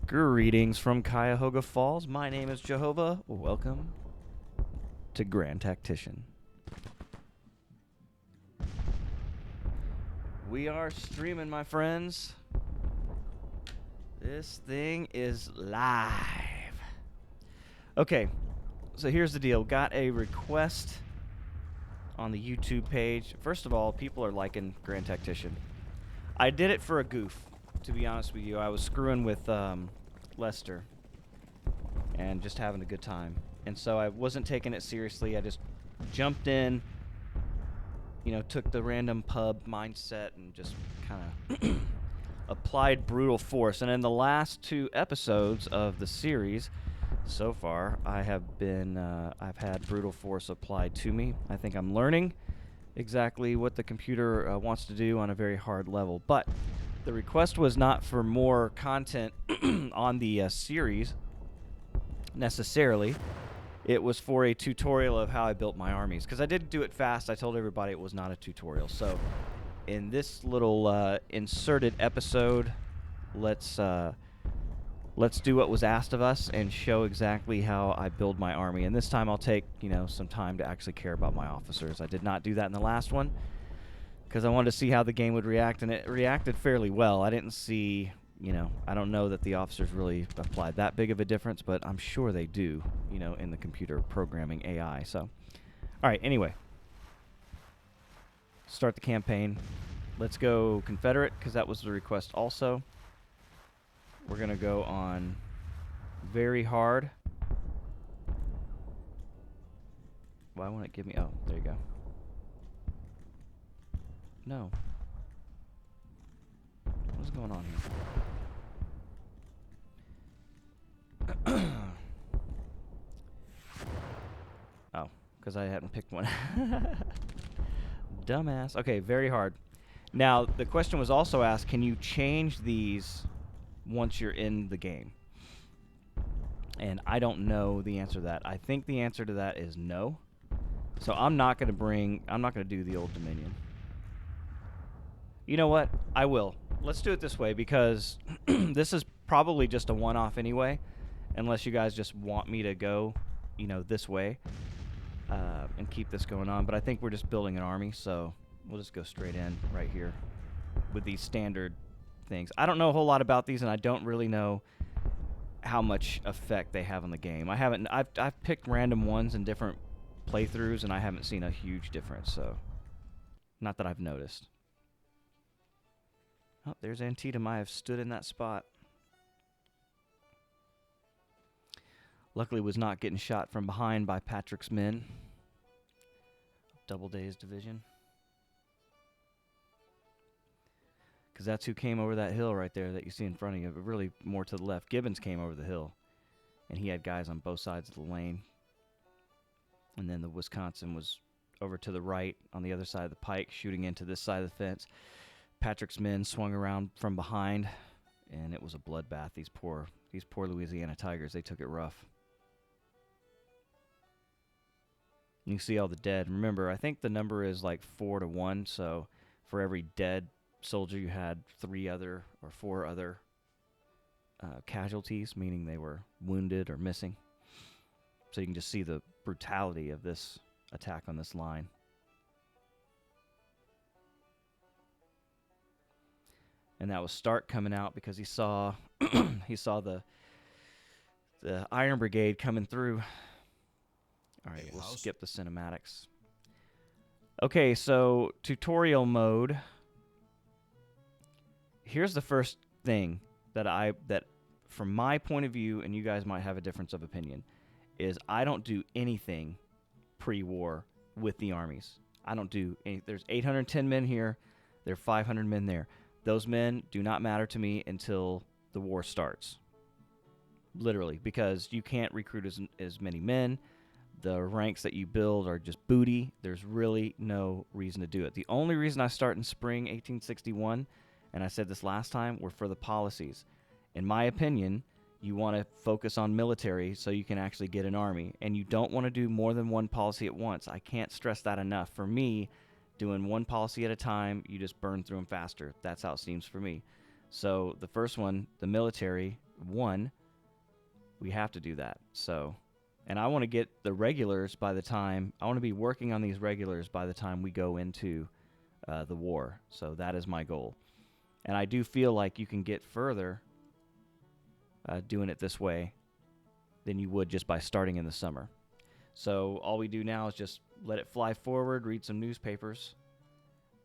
Greetings from Cuyahoga Falls. My name is Jehovah. Welcome to Grand Tactician. We are streaming, my friends. This thing is live. Okay, so here's the deal. Got a request on the YouTube page. First of all, people are liking Grand Tactician. I did it for a goof, to be honest with you. I was screwing with Lester and just having a good time. And so I wasn't taking it seriously. I just jumped in, took the random pub mindset and just kind of applied brutal force. And in the last 2 episodes of the series so far, I've had brutal force applied to me. I think I'm learning exactly what the computer wants to do on a very hard level. But the request was not for more content on the series necessarily. It was for a tutorial of how I built my armies. Because I did do it fast. I told everybody it was not a tutorial. So in this little inserted episode, let's do what was asked of us and show exactly how I build my army. And this time I'll take, some time to actually care about my officers. I did not do that in the last one because I wanted to see how the game would react, and it reacted fairly well. I didn't see, I don't know that the officers really applied that big of a difference, but I'm sure they do, in the computer programming AI. So, all right, anyway. Start the campaign. Let's go Confederate, because that was the request also. We're going to go on very hard. Why won't it give me... Oh, there you go. No. What's going on here? Oh, because I hadn't picked one. Dumbass. Okay, very hard. Now, the question was also asked, can you change these once you're in the game? And I don't know the answer to that. I think the answer to that is no. So I'm not going to do the Old Dominion. You know what? I will. Let's do it this way, because this is probably just a one-off anyway, unless you guys just want me to go, this way and keep this going on. But I think we're just building an army, so we'll just go straight in right here with these standard things. I don't know a whole lot about these, and I don't really know how much effect they have on the game. I've picked random ones in different playthroughs, and I haven't seen a huge difference, so not that I've noticed. Oh, there's Antietam. I have stood in that spot. Luckily was not getting shot from behind by Patrick's men. Doubleday's division. Because that's who came over that hill right there that you see in front of you, but really more to the left. Gibbons came over the hill, and he had guys on both sides of the lane. And then the Wisconsin was over to the right on the other side of the pike, shooting into this side of the fence. Patrick's men swung around from behind, and it was a bloodbath. These poor Louisiana Tigers, they took it rough. You can see all the dead. Remember, I think the number is like 4-1, so for every dead soldier you had 4 other casualties, meaning they were wounded or missing. So you can just see the brutality of this attack on this line. And that was Stark coming out because he saw the Iron Brigade coming through. All right, we'll skip the cinematics. Okay, so tutorial mode. Here's the first thing that from my point of view, and you guys might have a difference of opinion, is I don't do anything pre-war with the armies. I don't do any. There's 810 men here. There are 500 men there. Those men do not matter to me until the war starts. Literally, because you can't recruit as many men. The ranks that you build are just booty. There's really no reason to do it. The only reason I start in spring 1861, and I said this last time, were for the policies. In my opinion, you want to focus on military so you can actually get an army. And you don't want to do more than one policy at once. I can't stress that enough. For me, doing one policy at a time, you just burn through them faster. That's how it seems for me. So the first one, the military, 1, we have to do that. So, and I want to get the regulars by the time, I want to be working on these regulars by the time we go into the war. So that is my goal. And I do feel like you can get further doing it this way than you would just by starting in the summer. So all we do now is just let it fly forward, read some newspapers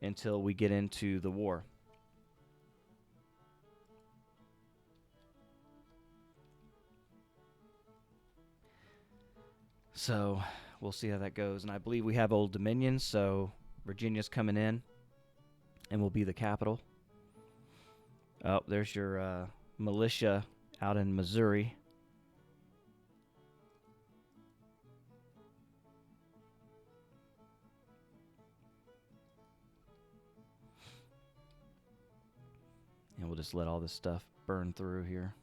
until we get into the war. So we'll see how that goes. And I believe we have Old Dominion, so Virginia's coming in and will be the capital. Oh, there's your militia out in Missouri. And we'll just let all this stuff burn through here.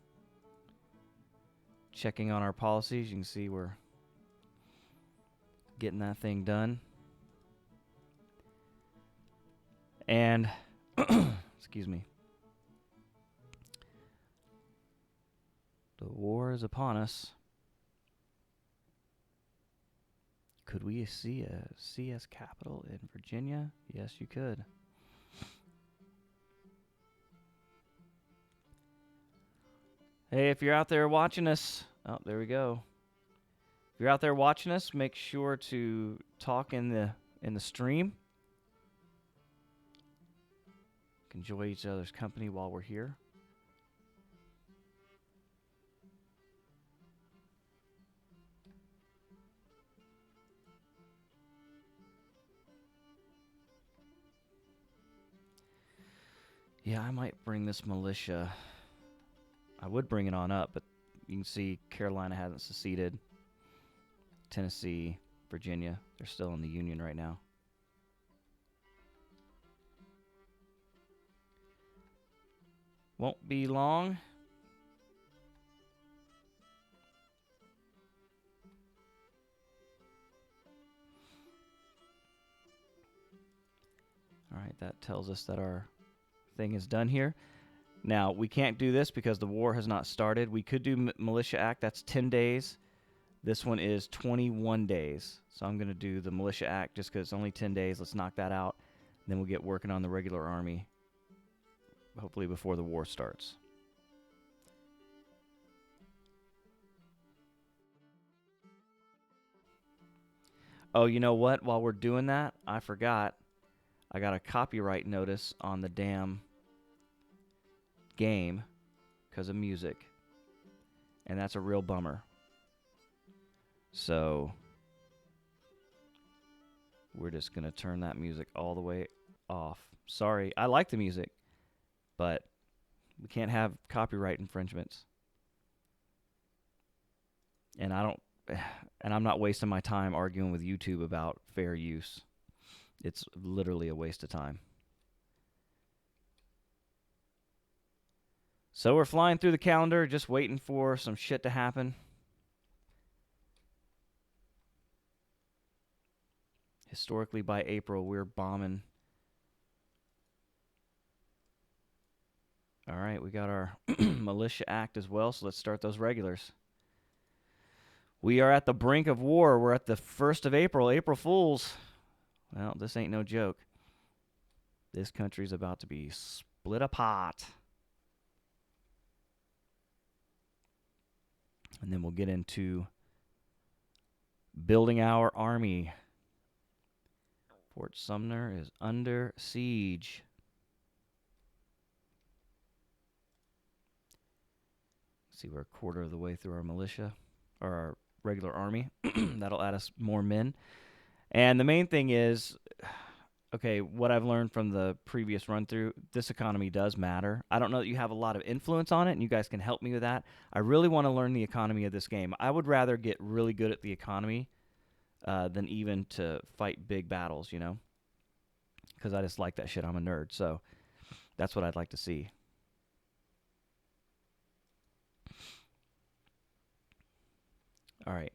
Checking on our policies, you can see we're getting that thing done. And, excuse me. The war is upon us. Could we see a CS capital in Virginia? Yes, you could. Hey, if you're out there watching us, oh, there we go. If you're out there watching us, make sure to talk in the stream. Enjoy each other's company while we're here. Yeah, I might bring this militia. I would bring it on up, but you can see Carolina hasn't seceded. Tennessee, Virginia, they're still in the Union right now. Won't be long. All right, that tells us that our thing is done here. Now, we can't do this because the war has not started. We could do Militia Act. That's 10 days. This one is 21 days. So I'm going to do the Militia Act just because it's only 10 days. Let's knock that out. Then we'll get working on the regular army, hopefully before the war starts. Oh, you know what? While we're doing that, I forgot. I got a copyright notice on the damn game because of music. And that's a real bummer. So we're just going to turn that music all the way off. Sorry, I like the music, but we can't have copyright infringements. And I'm not wasting my time arguing with YouTube about fair use. It's literally a waste of time. So we're flying through the calendar, just waiting for some shit to happen. Historically, by April, we're bombing. All right, we got our Militia Act as well, so let's start those regulars. We are at the brink of war. We're at the 1st of April, April Fools. Well, this ain't no joke. This country's about to be split apart. And then we'll get into building our army. Fort Sumner is under siege. Let's see, we're a quarter of the way through our militia, or our regular army. That'll add us more men. And the main thing is, okay, what I've learned from the previous run-through, this economy does matter. I don't know that you have a lot of influence on it, and you guys can help me with that. I really want to learn the economy of this game. I would rather get really good at the economy than even to fight big battles, you know? Because I just like that shit. I'm a nerd, so that's what I'd like to see. All right.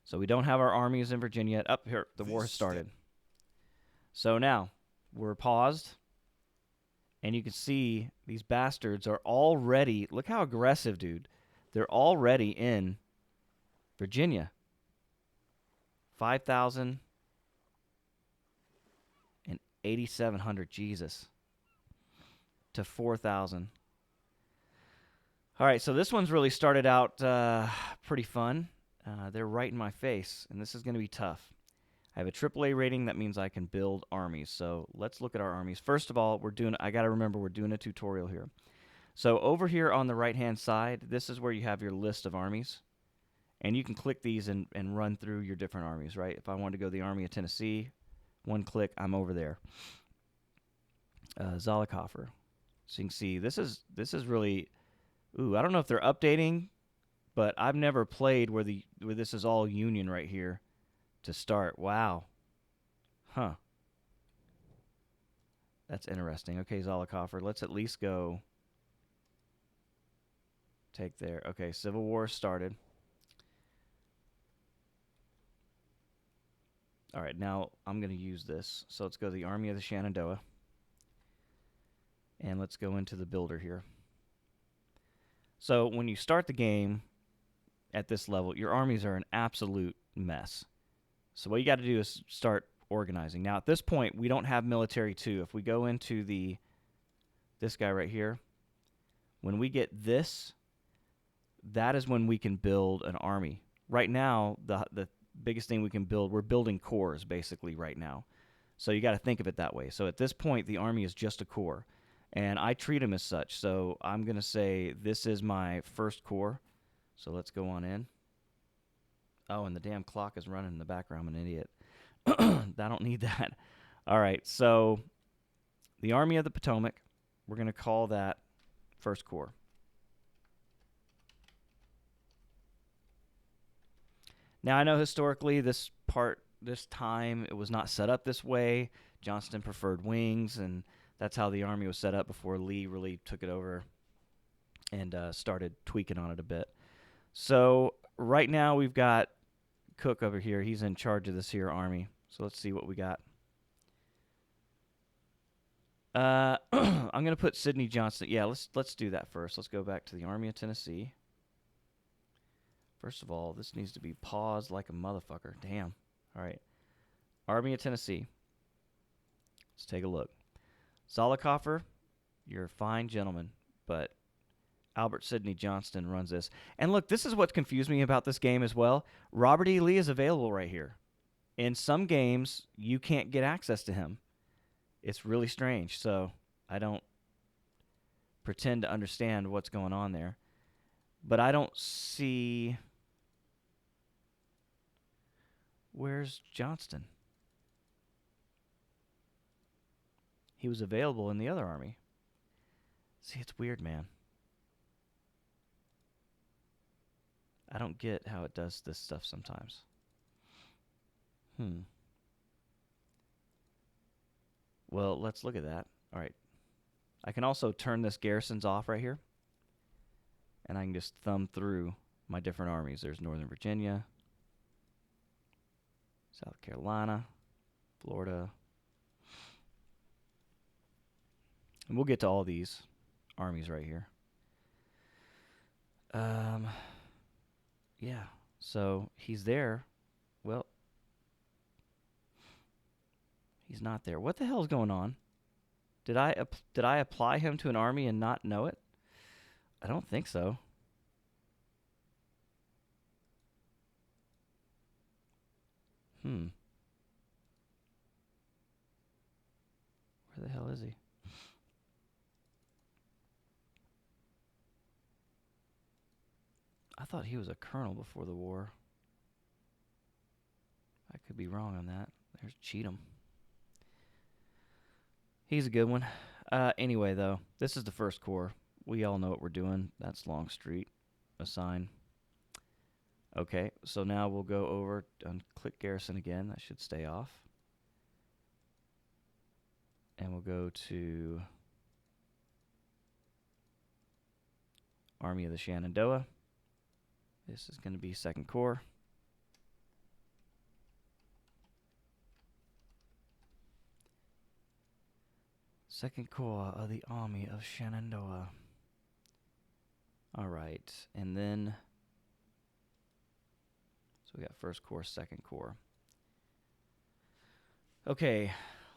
So we don't have our armies in Virginia yet. Up here, the war has started. So now we're paused, And you can see these bastards are already, look how aggressive, dude. They're already in Virginia. 5,000 and 8,700, Jesus, to 4,000. All right, so this one's really started out pretty fun. They're right in my face, and this is going to be tough. I have a AAA rating. That means I can build armies. So let's look at our armies. First of all, I got to remember we're doing a tutorial here. So over here on the right-hand side, this is where you have your list of armies. And you can click these and run through your different armies, right? If I wanted to go the Army of Tennessee, one click, I'm over there. Zollicoffer. So you can see this is really, I don't know if they're updating, but I've never played where this is all Union right here to start. Wow. Huh. That's interesting. Okay, Zollicoffer. Let's at least go take there. Okay, Civil War started. All right, now I'm going to use this. So let's go to the Army of the Shenandoah. And let's go into the builder here. So when you start the game at this level, your armies are an absolute mess. So what you got to do is start organizing. Now at this point, we don't have military 2. If we go into this guy right here, when we get this, that is when we can build an army. Right now, the biggest thing we can build, we're building corps basically right now. So you got to think of it that way. So at this point, the army is just a corps. And I treat them as such. So I'm going to say this is my first corps. So let's go on in. Oh, and the damn clock is running in the background. I'm an idiot. I don't need that. All right, so the Army of the Potomac, we're going to call that First Corps. Now, I know historically this time, it was not set up this way. Johnston preferred wings, and that's how the Army was set up before Lee really took it over and started tweaking on it a bit. So right now we've got Cook over here. He's in charge of this here army. So let's see what we got. I'm going to put Sidney Johnston. Yeah, let's do that first. Let's go back to the Army of Tennessee. First of all, this needs to be paused like a motherfucker. Damn. All right. Army of Tennessee. Let's take a look. Zollicoffer, you're a fine gentleman, but Albert Sidney Johnston runs this. And look, this is what confused me about this game as well. Robert E. Lee is available right here. In some games, you can't get access to him. It's really strange, so I don't pretend to understand what's going on there. But I don't see... Where's Johnston? He was available in the other army. See, it's weird, man. I don't get how it does this stuff sometimes. Well, let's look at that. All right. I can also turn this garrisons off right here. And I can just thumb through my different armies. There's Northern Virginia, South Carolina, Florida. And we'll get to all these armies right here. Yeah, so he's there. Well, he's not there. What the hell is going on? Did I apply him to an army and not know it? I don't think so. Where the hell is he? I thought he was a colonel before the war. I could be wrong on that. There's Cheatham. He's a good one. Anyway, though, this is the First Corps. We all know what we're doing. That's Longstreet. Assign. Okay, so now we'll go over and click Garrison again. That should stay off. And we'll go to Army of the Shenandoah. This is going to be Second Corps. Second Corps of the Army of Shenandoah. All right, and then so we got First Corps, Second Corps. Okay,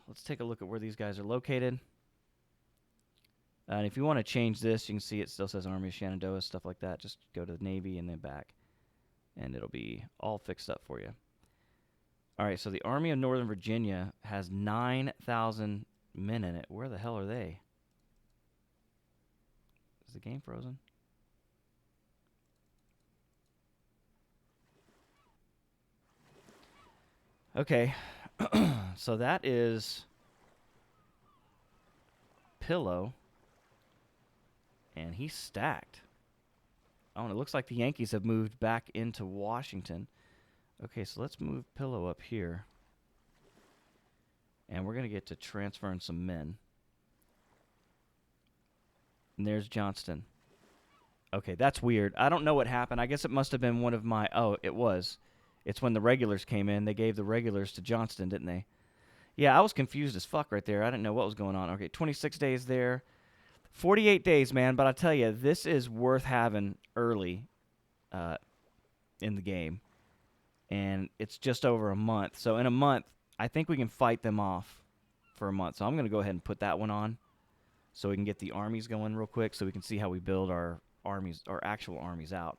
let's take a look at where these guys are located. And if you want to change this, you can see it still says Army of Shenandoah, stuff like that. Just go to the Navy and then back, and it'll be all fixed up for you. All right, so the Army of Northern Virginia has 9,000 men in it. Where the hell are they? Is the game frozen? Okay, so that is Pillow, and he's stacked. Oh, and it looks like the Yankees have moved back into Washington. Okay, so let's move Pillow up here. And we're going to get to transferring some men. And there's Johnston. Okay, that's weird. I don't know what happened. I guess it must have been one of my... Oh, it was. It's when the regulars came in. They gave the regulars to Johnston, didn't they? Yeah, I was confused as fuck right there. I didn't know what was going on. Okay, 26 days there. 48 days, man. But I tell you, this is worth having early in the game. And it's just over a month. So in a month, I think we can fight them off for a month. So I'm going to go ahead and put that one on so we can get the armies going real quick so we can see how we build our armies, our actual armies out.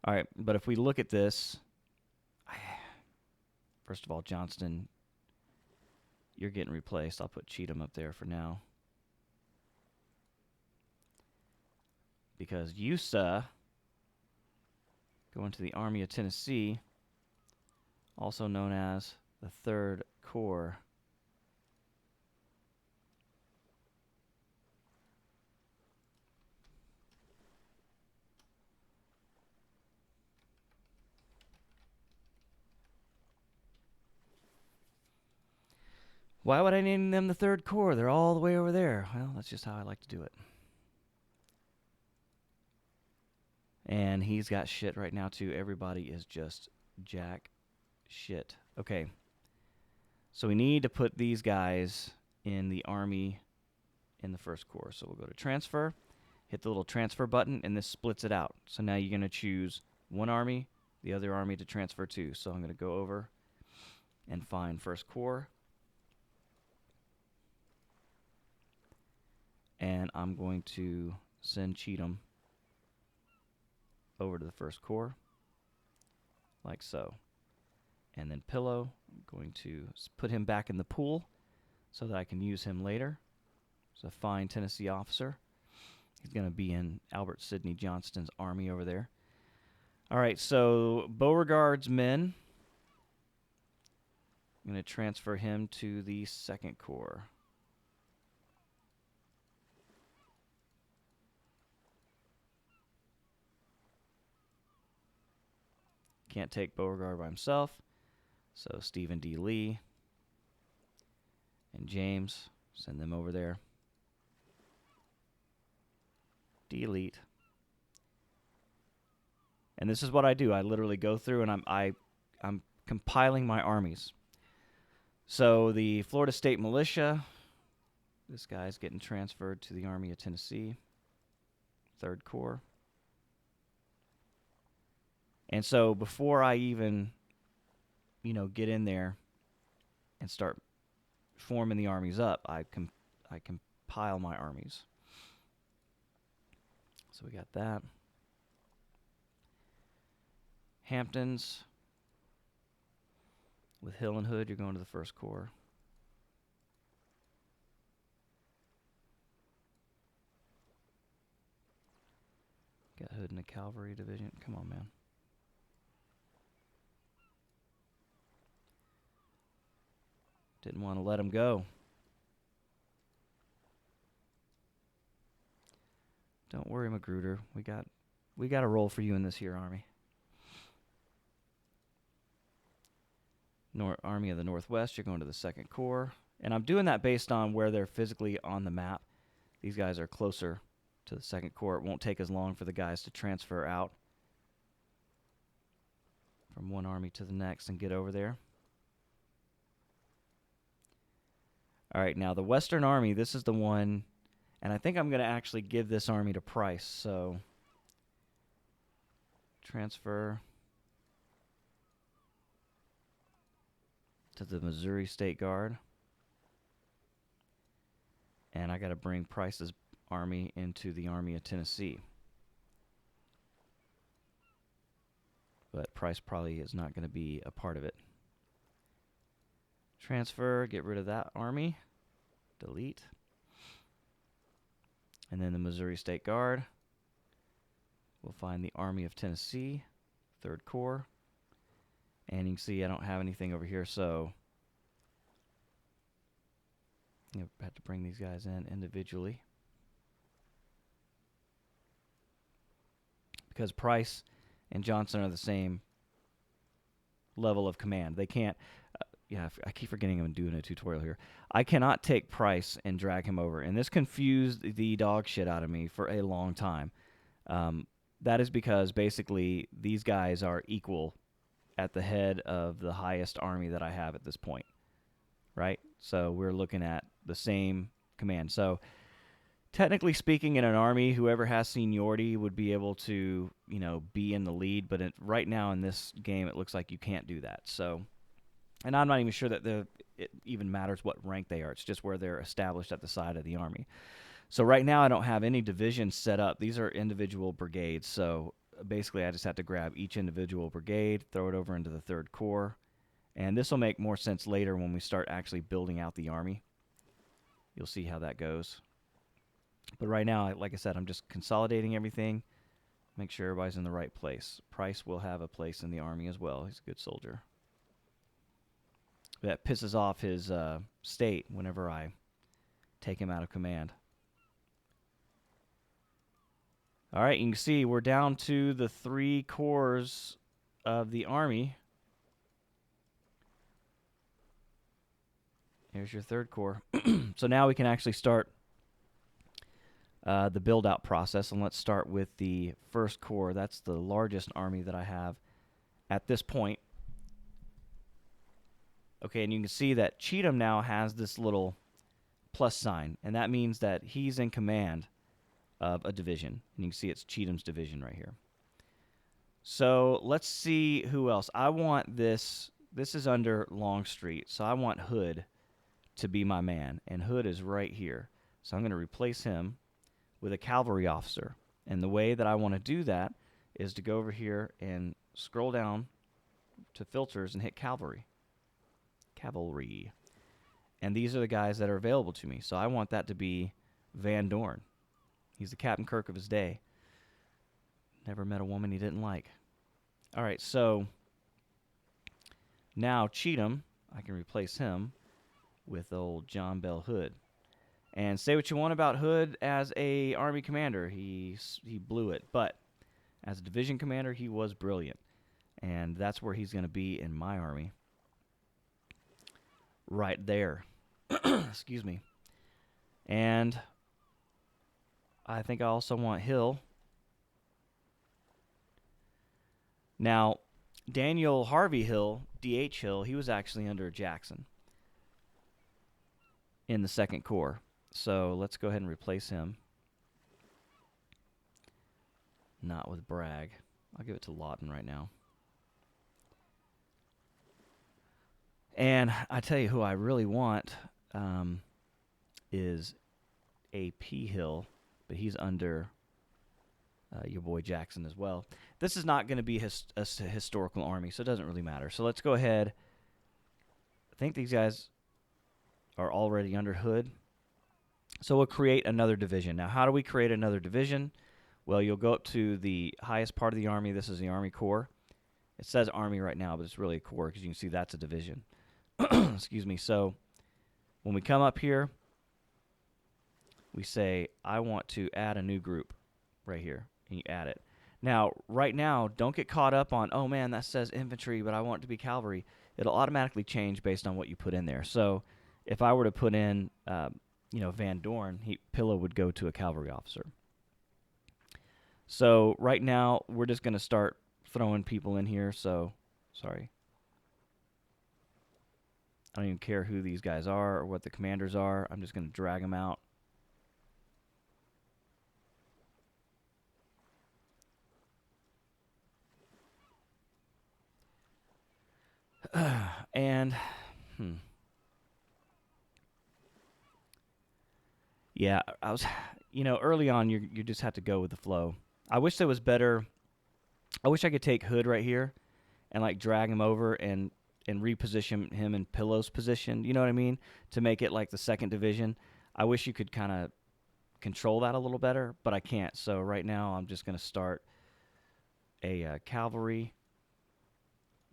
All right, but if we look at this, first of all, Johnston, you're getting replaced. I'll put Cheatham up there for now. Because USA going to the Army of Tennessee, also known as the Third Corps. Why would I name them the Third Corps? They're all the way over there. Well, that's just how I like to do it. And he's got shit right now, too. Everybody is just jack shit. Okay. So we need to put these guys in the Army in the First Corps. So we'll go to Transfer, hit the little Transfer button, and this splits it out. So now you're going to choose one army, the other army to transfer to. So I'm going to go over and find First Corps. And I'm going to send Cheatham over to the First Corps, like so. And then Pillow, I'm going to put him back in the pool so that I can use him later. He's a fine Tennessee officer. He's going to be in Albert Sidney Johnston's army over there. All right, so Beauregard's men, I'm going to transfer him to the Second Corps. Can't take Beauregard by himself. So Stephen D. Lee and James, send them over there. Delete. And this is what I do. I literally go through and I'm compiling my armies. So the Florida State Militia, this guy's getting transferred to the Army of Tennessee, Third Corps. And so before I even, get in there and start forming the armies up, I compile my armies. So we got that. Hamptons with Hill and Hood, you're going to the First Corps. Got Hood in the Cavalry Division. Come on, man. Didn't want to let him go. Don't worry, Magruder. We got a role for you in this here army. Army of the Northwest, you're going to the Second Corps. And I'm doing that based on where they're physically on the map. These guys are closer to the Second Corps. It won't take as long for the guys to transfer out from one army to the next and get over there. All right, now the Western Army, this is the one, and I think I'm going to actually give this army to Price. So transfer to the Missouri State Guard. And I got to bring Price's army into the Army of Tennessee. But Price probably is not going to be a part of it. Transfer, get rid of that army. Delete. And then the Missouri State Guard. We'll find the Army of Tennessee, 3rd Corps. And you can see I don't have anything over here, so I have to bring these guys in individually. Because Price and Johnson are the same level of command. They can't, I keep forgetting I'm doing a tutorial here. I cannot take Price and drag him over. And this confused the dog shit out of me for a long time. That is because basically these guys are equal at the head of the highest army that I have at this point, right? So we're looking at the same command. So technically speaking, in an army, whoever has seniority would be able to, be in the lead. But right now in this game, it looks like you can't do that. So, and I'm not even sure that it even matters what rank they are. It's just where they're established at the side of the army. So right now I don't have any divisions set up. These are individual brigades. So basically I just have to grab each individual brigade, throw it over into the 3rd Corps. And this will make more sense later when we start actually building out the army. You'll see how that goes. But right now, like I said, I'm just consolidating everything. Make sure everybody's in the right place. Price will have a place in the army as well. He's a good soldier. That pisses off his state whenever I take him out of command. All right, you can see we're down to the 3 corps of the army. Here's your 3rd Corps. So now we can actually start the build-out process, and let's start with the 1st Corps. That's the largest army that I have at this point. Okay, and you can see that Cheatham now has this little plus sign, and that means that he's in command of a division. And you can see it's Cheatham's division right here. So let's see who else. I want this. This is under Longstreet, so I want Hood to be my man, and Hood is right here. So I'm going to replace him with a cavalry officer. And the way that I want to do that is to go over here and scroll down to filters and hit cavalry. Cavalry. And these are the guys that are available to me. So I want that to be Van Dorn. He's the Captain Kirk of his day. Never met a woman he didn't like. All right, so now Cheatham, I can replace him with old John Bell Hood. And say what you want about Hood as a army commander. He blew it. But as a division commander, he was brilliant. And that's where he's going to be in my army. Right there. Excuse me. And I think I also want Hill. Now, Daniel Harvey Hill, D.H. Hill, he was actually under Jackson in the 2nd Corps. So let's go ahead and replace him. Not with Bragg. I'll give it to Lawton right now. And I tell you who I really want is A.P. Hill, but he's under your boy Jackson as well. This is not going to be a historical army, so it doesn't really matter. So let's go ahead. I think these guys are already under Hood. So we'll create another division. Now, how do we create another division? Well, you'll go up to the highest part of the army. This is the Army Corps. It says Army right now, but it's really a Corps because you can see that's a division. Excuse me. So when we come up here, we say, I want to add a new group right here, and you add it. Now, right now, don't get caught up on, oh, man, that says infantry, but I want it to be cavalry. It'll automatically change based on what you put in there. So if I were to put in Van Dorn, Pillow would go to a cavalry officer. So right now, we're just going to start throwing people in here. So, sorry. I don't even care who these guys are or what the commanders are. I'm just going to drag them out. And, yeah, I was, early on, you just have to go with the flow. I wish there was better. I wish I could take Hood right here and like drag him over and reposition him in Pillow's position. You know what I mean? To make it like the second division. I wish you could kind of control that a little better, but I can't. So right now, I'm just going to start a cavalry.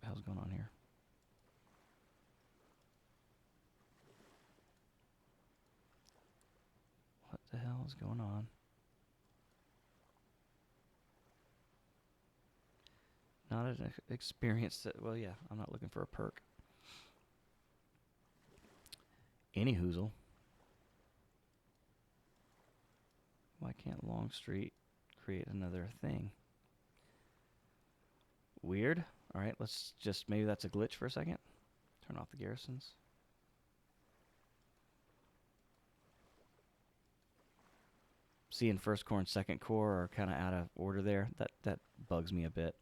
What the hell's going on here? What the hell is going on? Not an experience that, well, yeah, I'm not looking for a perk. Any hoozle. Why can't Longstreet create another thing? Weird. All right, let's just, maybe that's a glitch for a second. Turn off the garrisons. Seeing First Corps and Second Corps are kind of out of order there. That bugs me a bit.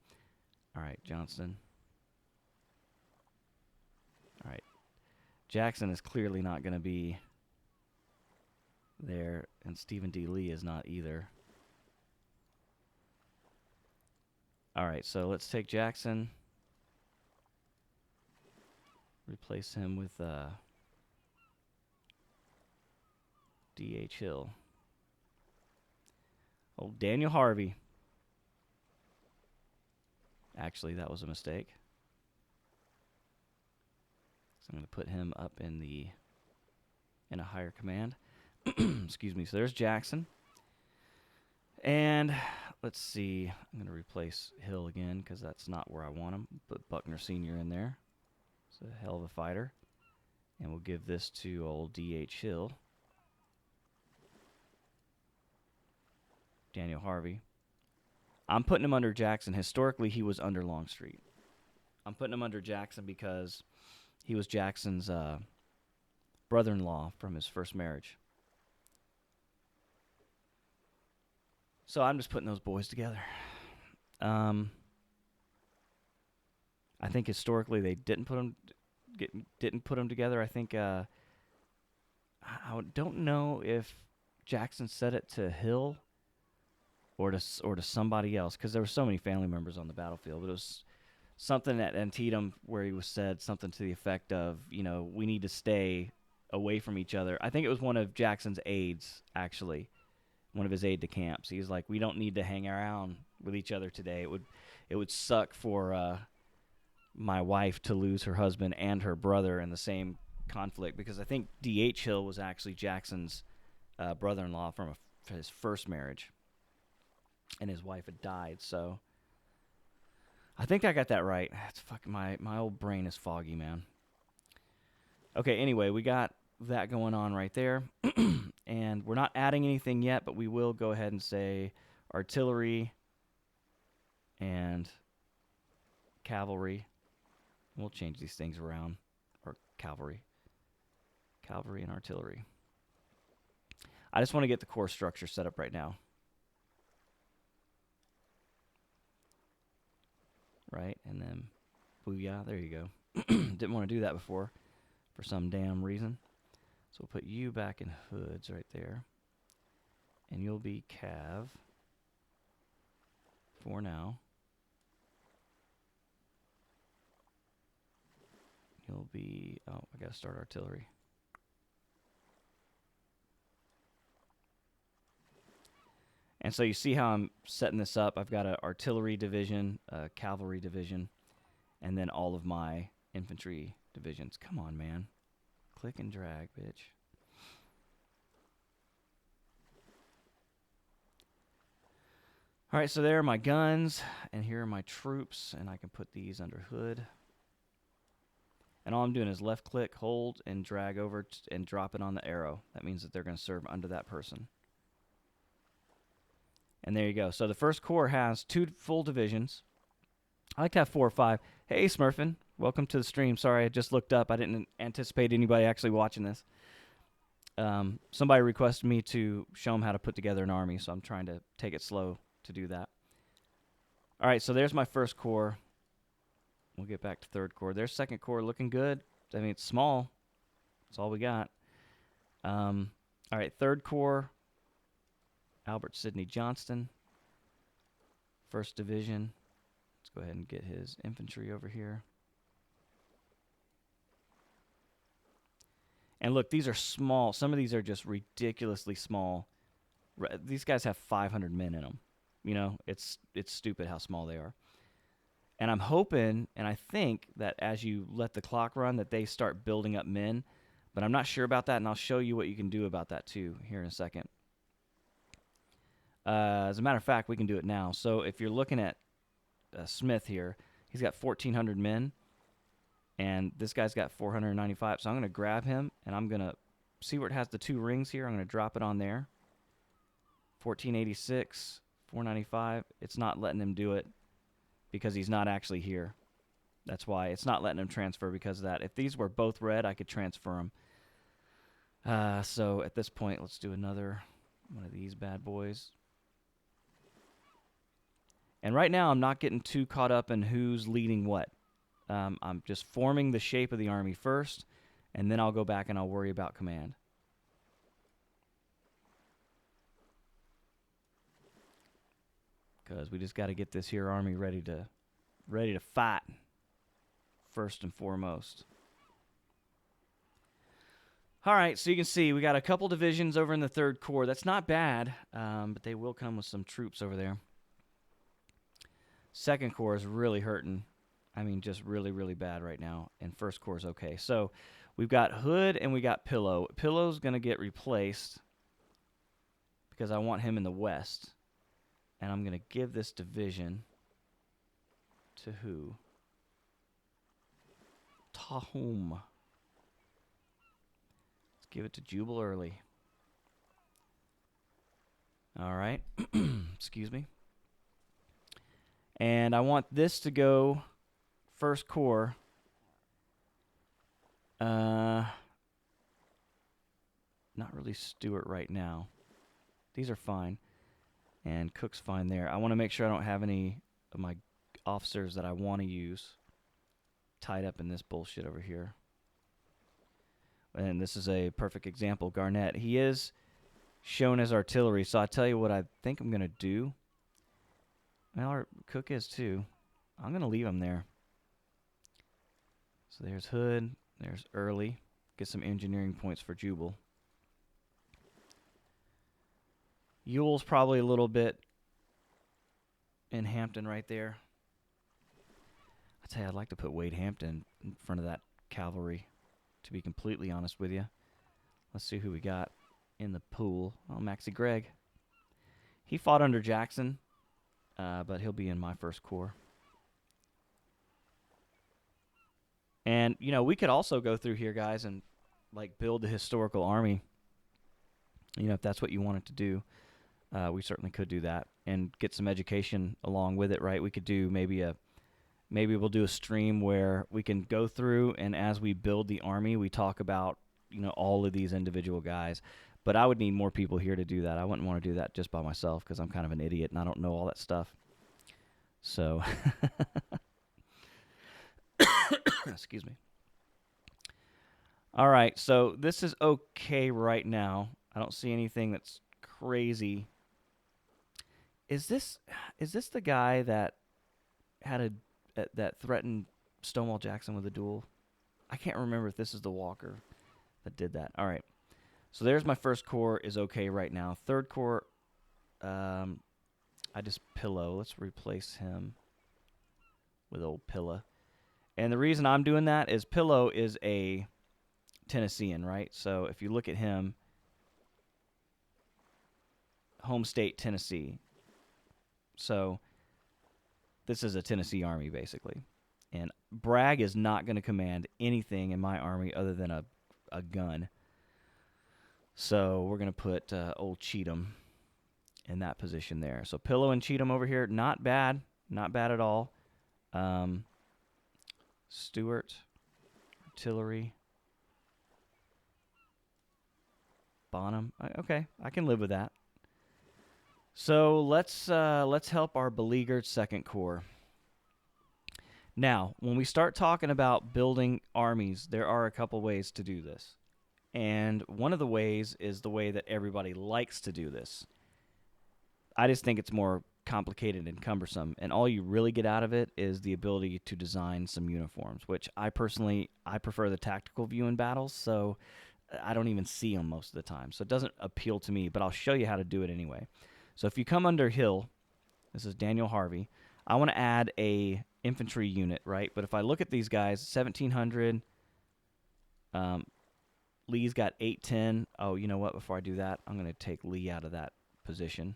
All right, Johnston. All right. Jackson is clearly not going to be there, and Stephen D. Lee is not either. All right, so let's take Jackson. Replace him with D.H. Hill. Oh, Daniel Harvey. Actually, that was a mistake. So I'm going to put him up in a higher command. Excuse me. So there's Jackson. And let's see. I'm going to replace Hill again because that's not where I want him. Put Buckner Sr. in there. He's a hell of a fighter. And we'll give this to old D.H. Hill. Daniel Harvey. I'm putting him under Jackson. Historically, he was under Longstreet. I'm putting him under Jackson because he was Jackson's brother-in-law from his first marriage. So I'm just putting those boys together. I think historically they didn't put them together. I think I don't know if Jackson said it to Hill or to somebody else, because there were so many family members on the battlefield. But it was something at Antietam where he was said something to the effect of, we need to stay away from each other. I think it was one of Jackson's aides, actually, one of his aide-de-camps. He's like, we don't need to hang around with each other today. It would suck for my wife to lose her husband and her brother in the same conflict, because I think D.H. Hill was actually Jackson's brother-in-law from his first marriage. And his wife had died, so I think I got that right. It's fucking my old brain is foggy, man. Okay, anyway, we got that going on right there. And we're not adding anything yet, but we will go ahead and say artillery and cavalry. We'll change these things around. Or cavalry. Cavalry and artillery. I just want to get the core structure set up right now. Right, and then booyah, there you go. Didn't want to do that before for some damn reason. So we'll put you back in hoods right there. And you'll be cav for now. You'll be, oh, I gotta start artillery. And so you see how I'm setting this up. I've got an artillery division, a cavalry division, and then all of my infantry divisions. Come on, man. Click and drag, bitch. All right, so there are my guns, and here are my troops, and I can put these under hood. And all I'm doing is left click, hold, and drag over and drop it on the arrow. That means that they're going to serve under that person. And there you go. So the First Corps has 2 full divisions. I like to have 4 or 5. Hey, Smurfin, Welcome to the stream. Sorry, I just looked up. I didn't anticipate anybody actually watching this. Somebody requested me to show them how to put together an army, so I'm trying to take it slow to do that. All right, so there's my first corps. We'll get back to third corps. There's second corps looking good. I mean, it's small. That's all we got. All right, third corps. Albert Sidney Johnston. First Division. Let's go ahead and get his infantry over here. And look, these are small. Some of these are just ridiculously small. These guys have 500 men in them. You know, it's stupid how small they are. And I'm hoping, and I think that as you let the clock run, that they start building up men. But I'm not sure about that, and I'll show you what you can do about that too here in a second. As a matter of fact, we can do it now. So if you're looking at Smith here, he's got 1,400 men, and this guy's got 495. So I'm going to grab him, and I'm going to see where it has the 2 rings here. I'm going to drop it on there. 1486, 495. It's not letting him do it because he's not actually here. That's why it's not letting him transfer because of that. If these were both red, I could transfer them. So at this point, let's do another one of these bad boys. And right now, I'm not getting too caught up in who's leading what. I'm just forming the shape of the army first, and then I'll go back and I'll worry about command. Because we just got to get this here army ready to fight first and foremost. All right, so you can see we got a couple divisions over in the third corps. That's not bad, but they will come with some troops over there. Second corps is really hurting. I mean, just really, really bad right now. And first corps is okay. So we've got Hood and we got Pillow. Pillow's going to get replaced because I want him in the west. And I'm going to give this division to who? Tahom. Let's give it to Jubal Early. All right. Excuse me. And I want this to go first corps. Not really Stewart right now. These are fine. And Cook's fine there. I want to make sure I don't have any of my officers that I want to use tied up in this bullshit over here. And this is a perfect example. Garnett. He is shown as artillery, so I'll tell you what I think I'm going to do. Well, our Cook is too. I'm going to leave him there. So there's Hood. There's Early. Get some engineering points for Jubal. Ewell's probably a little bit in Hampton right there. I tell you, I'd like to put Wade Hampton in front of that cavalry, to be completely honest with you. Let's see who we got in the pool. Oh, Maxie Gregg. He fought under Jackson, but he'll be in my first corps. And, you know, we could also go through here, guys, and, like, build the historical army. You know, if that's what you wanted to do. We certainly could do that and get some education along with it, right? We could do maybe we'll do a stream where we can go through, and as we build the army, we talk about, you know, all of these individual guys. But I would need more people here to do that. I wouldn't want to do that just by myself because I'm kind of an idiot and I don't know all that stuff. So, excuse me. All right, so this is okay right now. I don't see anything that's crazy. Is this the guy that had that threatened Stonewall Jackson with a duel? I can't remember if this is the Walker that did that. All right. So there's my first corps is okay right now. Third corps, I just Pillow. Let's replace him with old Pilla. And the reason I'm doing that is Pillow is a Tennessean, right? So if you look at him, home state Tennessee. So this is a Tennessee army, basically. And Bragg is not going to command anything in my army other than a gun. So we're going to put old Cheatham in that position there. So Pillow and Cheatham over here, not bad. Not bad at all. Stuart, artillery, Bonham. Okay, I can live with that. So let's help our beleaguered Second Corps. Now, when we start talking about building armies, there are a couple ways to do this. And one of the ways is the way that everybody likes to do this. I just think it's more complicated and cumbersome, and all you really get out of it is the ability to design some uniforms, which I prefer the tactical view in battles, so I don't even see them most of the time. So it doesn't appeal to me, but I'll show you how to do it anyway. So if you come under Hill, this is Daniel Harvey, I want to add a infantry unit, right? But if I look at these guys, 1,700, Lee's got 810. Oh, you know what? Before I do that, I'm going to take Lee out of that position.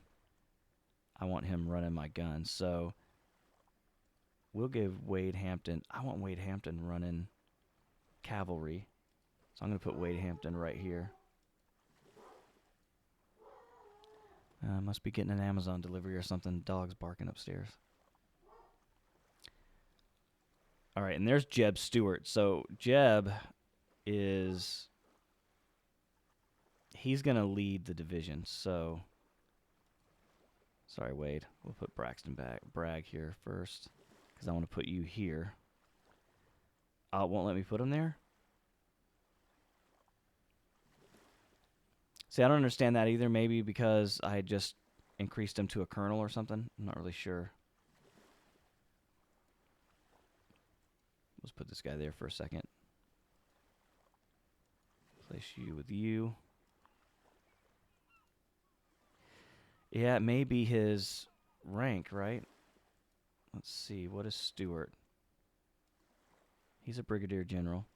I want him running my guns. So we'll give Wade Hampton. I want Wade Hampton running cavalry. So I'm going to put Wade Hampton right here. Must be getting an Amazon delivery or something. Dog's barking upstairs. All right, and there's Jeb Stewart. So Jeb is... he's going to lead the division. So... sorry, Wade. We'll put Braxton Bragg here first because I want to put you here. It won't let me put him there? See, I don't understand that either. Maybe because I just increased him to a colonel or something. I'm not really sure. Let's put this guy there for a second. Place you with you. Yeah, it may be his rank, right? Let's see. What is Stewart? He's a brigadier general.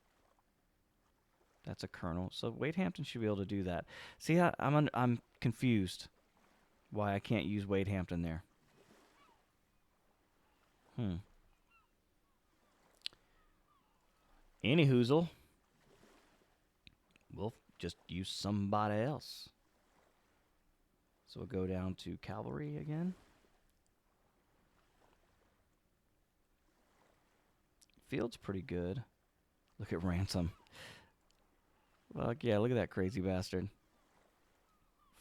That's a colonel. So Wade Hampton should be able to do that. See, I'm confused why I can't use Wade Hampton there. Any hoozle. We'll just use somebody else. So we'll go down to cavalry again. Field's pretty good. Look at Ransom. Well, yeah, look at that crazy bastard.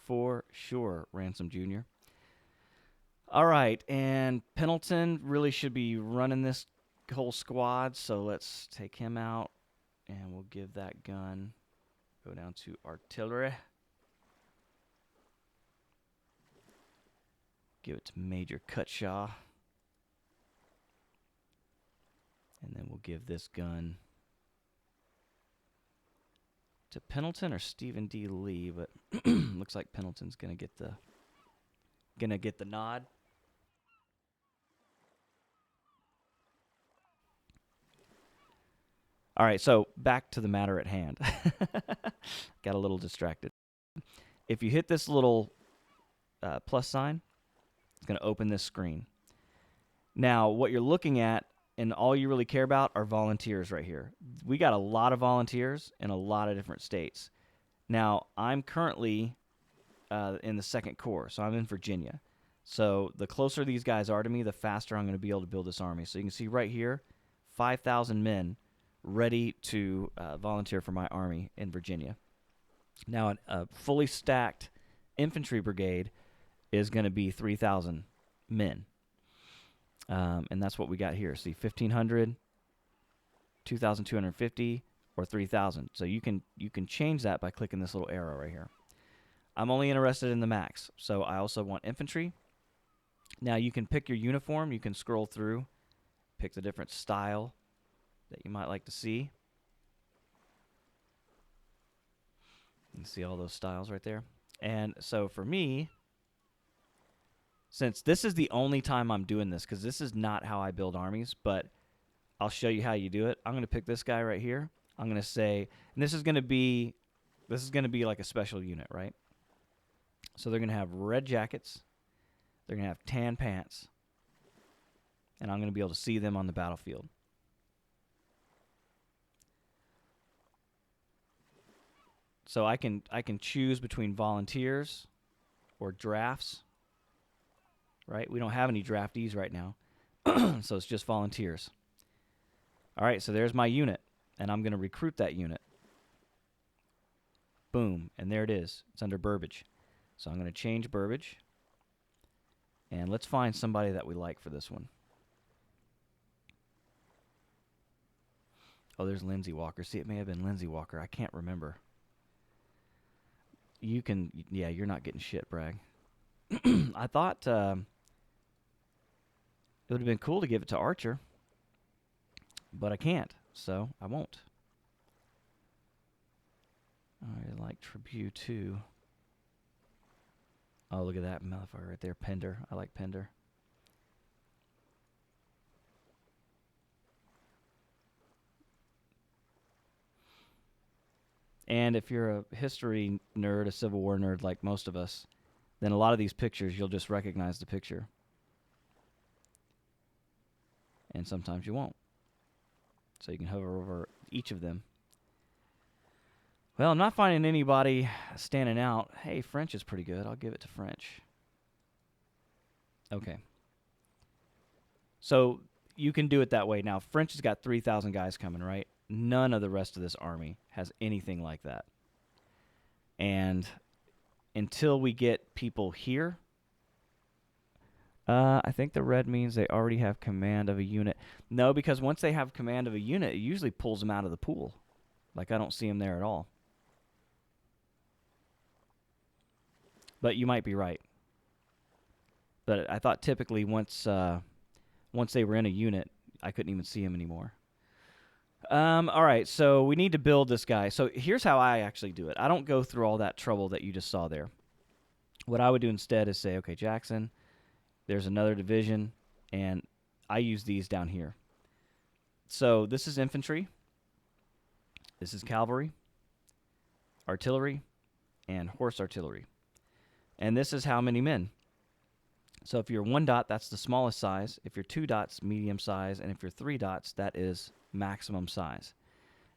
For sure, Ransom Jr. All right, and Pendleton really should be running this whole squad, so let's take him out, and we'll give that gun. Go down to artillery. Give it to Major Cutshaw. And then we'll give this gun to Pendleton or Stephen D. Lee, but looks like Pendleton's gonna get the nod. All right, so back to the matter at hand. Got a little distracted. If you hit this little plus sign, it's going to open this screen. Now, what you're looking at and all you really care about are volunteers right here. We got a lot of volunteers in a lot of different states. Now, I'm currently in the Second Corps, so I'm in Virginia. So the closer these guys are to me, the faster I'm going to be able to build this army. So you can see right here, 5,000 men ready to volunteer for my army in Virginia. Now, a fully stacked infantry brigade is going to be 3,000 men. And that's what we got here. See, 1,500, 2,250, or 3,000. So you can change that by clicking this little arrow right here. I'm only interested in the max, so I also want infantry. Now you can pick your uniform. You can scroll through, pick the different style that you might like to see. You can see all those styles right there. And so for me, since this is the only time I'm doing this, because this is not how I build armies, but I'll show you how you do it. I'm going to pick this guy right here. I'm going to say, and this is going to be like a special unit, right? So they're going to have red jackets. They're going to have tan pants. And I'm going to be able to see them on the battlefield. So I can choose between volunteers or drafts, right? We don't have any draftees right now, so it's just volunteers. All right, so there's my unit, and I'm going to recruit that unit. Boom, and there it is. It's under Burbage. So I'm going to change Burbage, and let's find somebody that we like for this one. Oh, there's Lindsay Walker. See, it may have been Lindsay Walker. I can't remember. You can, yeah, you're not getting shit, Bragg. I thought it would have been cool to give it to Archer, but I can't, so I won't. I like Tribute too. Oh, look at that motherfucker right there, Pender. I like Pender. And if you're a history nerd, a Civil War nerd like most of us, then a lot of these pictures, you'll just recognize the picture. And sometimes you won't. So you can hover over each of them. Well, I'm not finding anybody standing out. Hey, French is pretty good. I'll give it to French. Okay. So you can do it that way. Now, French has got 3,000 guys coming, right? None of the rest of this army has anything like that. And until we get people here, I think the red means they already have command of a unit. No, because once they have command of a unit, it usually pulls them out of the pool. Like, I don't see them there at all. But you might be right. But I thought typically once they were in a unit, I couldn't even see them anymore. All right, so we need to build this guy. So here's how I actually do it. I don't go through all that trouble that you just saw there. What I would do instead is say, okay, Jackson, there's another division, and I use these down here. So this is infantry. This is cavalry, artillery, and horse artillery. And this is how many men. So if you're 1 dot, that's the smallest size. If you're 2 dots, medium size. And if you're 3 dots, that is maximum size.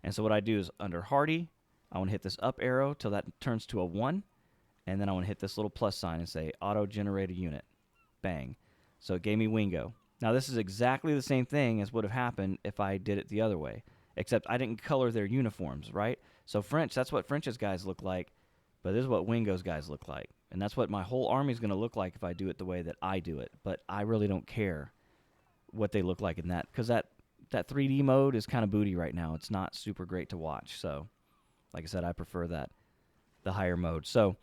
And so what I do is under Hardy, I want to hit this up arrow till that turns to a 1. And then I want to hit this little plus sign and say auto-generate a unit. Bang. So it gave me Wingo. Now this is exactly the same thing as would have happened if I did it the other way. Except I didn't color their uniforms, right? So French, that's what French's guys look like. But this is what Wingo's guys look like. And that's what my whole army is going to look like if I do it the way that I do it. But I really don't care what they look like in that. Because that 3D mode is kind of booty right now. It's not super great to watch. So, like I said, I prefer the higher mode. So,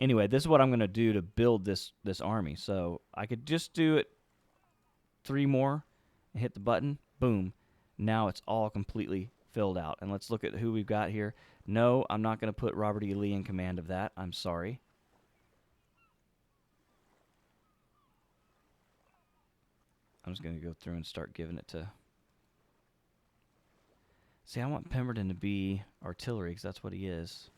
anyway, this is what I'm going to do to build this army. So, I could just do it 3 more and hit the button. Boom. Now it's all completely filled out. And let's look at who we've got here. No, I'm not going to put Robert E. Lee in command of that. I'm sorry. I'm just going to go through and start giving it to... See, I want Pemberton to be artillery because that's what he is.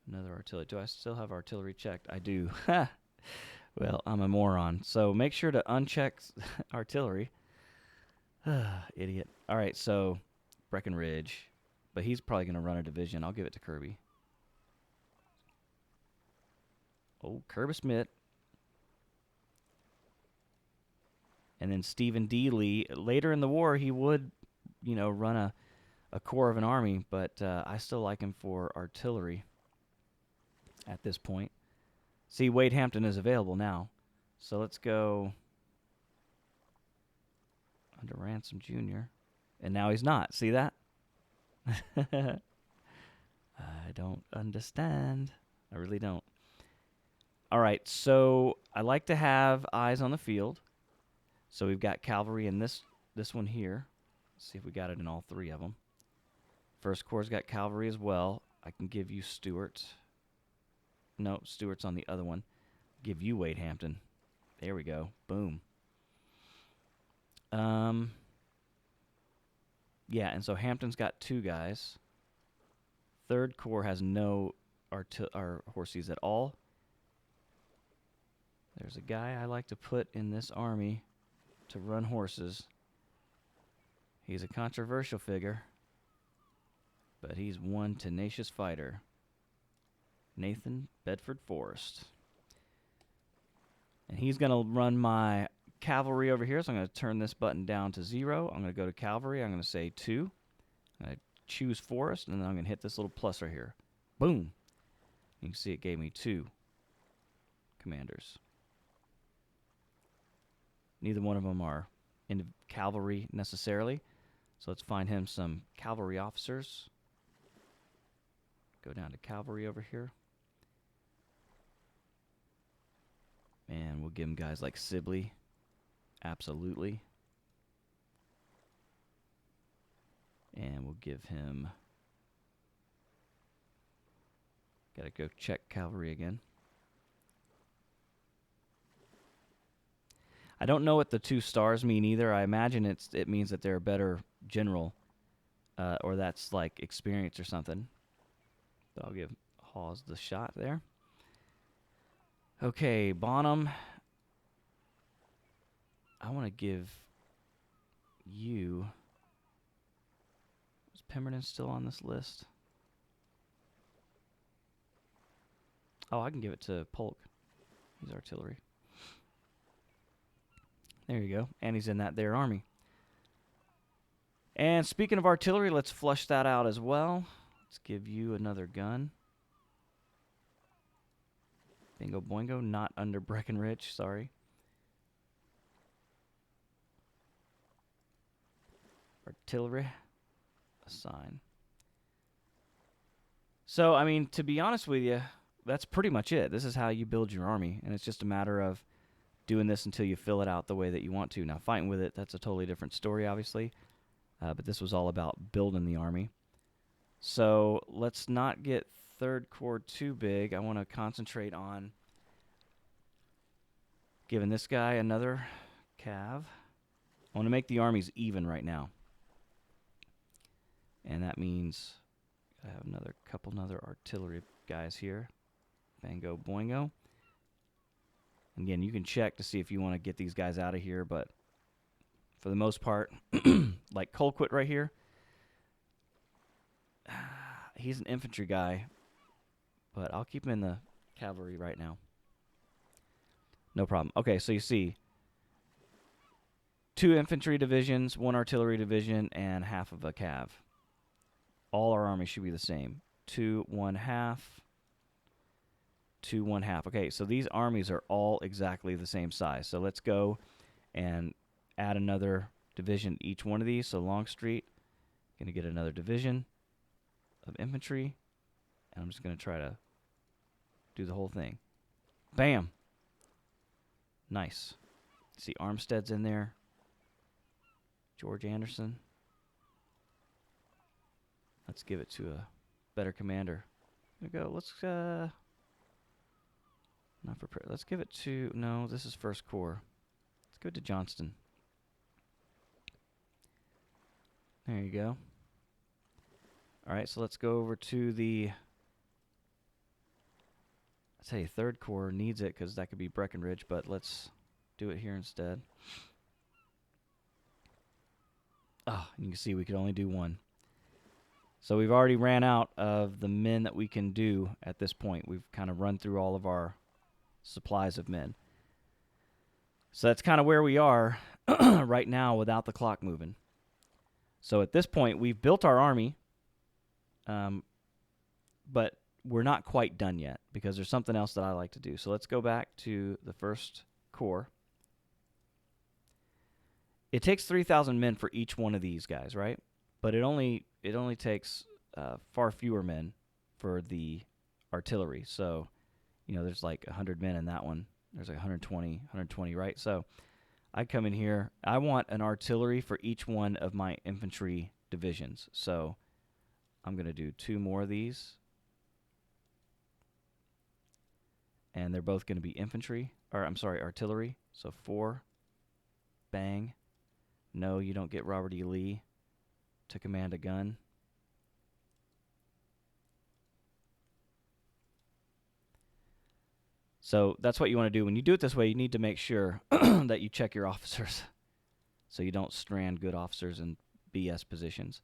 Another artillery. Do I still have artillery checked? I do. Well, I'm a moron. So make sure to uncheck artillery. Idiot. All right, so Breckinridge. But he's probably going to run a division. I'll give it to Kirby. Oh, Kirby Smith. And then Stephen D. Lee. Later in the war, he would, run a corps of an army. But I still like him for artillery at this point. See, Wade Hampton is available now. So let's go under Ransom Jr. And now he's not. See that? I don't understand. I really don't. All right, so I like to have eyes on the field. So we've got cavalry in this one here. Let's see if we got it in all 3 of them. First Corps got cavalry as well. I can give you Stuart. No, Stuart's on the other one. Give you Wade Hampton. There we go. Boom. Yeah, and so Hampton's got 2 guys. Third Corps has no horses at all. There's a guy I like to put in this army to run horses. He's a controversial figure, but he's one tenacious fighter. Nathan Bedford Forrest. And he's going to run my cavalry over here, so I'm going to turn this button down to 0. I'm going to go to cavalry. I'm going to say 2. I'm going to choose forest, and then I'm going to hit this little plus right here. Boom. You can see it gave me 2 commanders. Neither one of them are in cavalry necessarily. So let's find him some cavalry officers. Go down to cavalry over here. And we'll give him guys like Sibley. Absolutely. And we'll give him... Gotta go check cavalry again. I don't know what the 2 stars mean either. I imagine it means that they're a better general. Or that's like experience or something. But I'll give Hawes the shot there. Okay, Bonham. I want to give you... Is Pemberton still on this list? Oh, I can give it to Polk. He's artillery. There you go. And he's in that there army. And speaking of artillery, let's flush that out as well. Let's give you another gun. Bingo boingo, not under Breckenridge, sorry. Artillery, assign. So, I mean, to be honest with you, that's pretty much it. This is how you build your army, and it's just a matter of doing this until you fill it out the way that you want to. Now, fighting with it, that's a totally different story, obviously. But this was all about building the army. So let's not get Third Corps too big. I want to concentrate on giving this guy another cav. I want to make the armies even right now. And that means I have another couple artillery guys here. Bango boingo. Again, you can check to see if you want to get these guys out of here, but for the most part, like Colquitt right here, he's an infantry guy, but I'll keep him in the cavalry right now. No problem. Okay, so you see 2 infantry divisions, 1 artillery division, and half of a cav. All our armies should be the same. 2, 1/2, 2, 1/2. Okay, so these armies are all exactly the same size. So let's go and add another division to each one of these. So Longstreet, going to get another division of infantry. And I'm just going to try to do the whole thing. Bam! Nice. See, Armstead's in there. George Anderson. Let's give it to a better commander. Here we go. Let's not prepare. Let's give it to... No, this is First Corps. Let's go to Johnston. There you go. All right, so let's go over to the... I tell you, Third Corps needs it because that could be Breckenridge, but let's do it here instead. Ah, you can see we could only do 1. So we've already ran out of the men that we can do at this point. We've kind of run through all of our supplies of men. So that's kind of where we are right now without the clock moving. So at this point, we've built our army, but we're not quite done yet because there's something else that I like to do. So let's go back to the First Corps. It takes 3,000 men for each one of these guys, right? But it only takes far fewer men for the artillery. So, you know, there's like 100 men in that one. There's like 120, right? So I come in here. I want an artillery for each one of my infantry divisions. So I'm going to do 2 more of these. And they're both going to be infantry, or I'm sorry, artillery. So 4, bang. No, you don't get Robert E. Lee to command a gun. So that's what you want to do. When you do it this way, you need to make sure that you check your officers so you don't strand good officers in BS positions.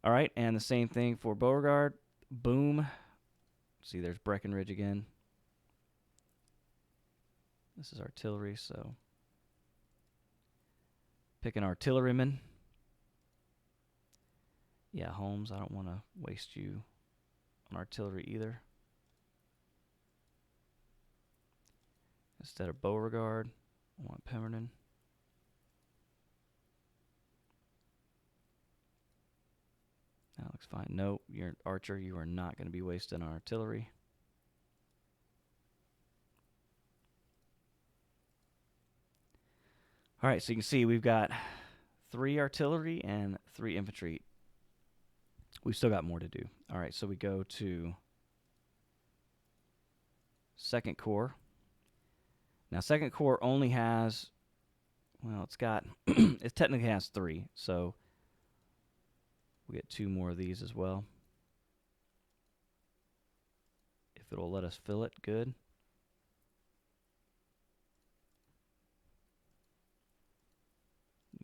All right, and the same thing for Beauregard. Boom. See, there's Breckenridge again. This is artillery, so Pick an artilleryman. Yeah, Holmes, I don't want to waste you on artillery either. Instead of Beauregard, I want Pemberton. That looks fine. Nope, you're an archer. You are not going to be wasting on artillery. All right, so you can see we've got 3 artillery and 3 infantry. We've still got more to do. All right, so we go to 2nd Corps. Now, 2nd Corps only has, well, it's got, it technically has 3, so we'll get 2 more of these as well. If it'll let us fill it, good.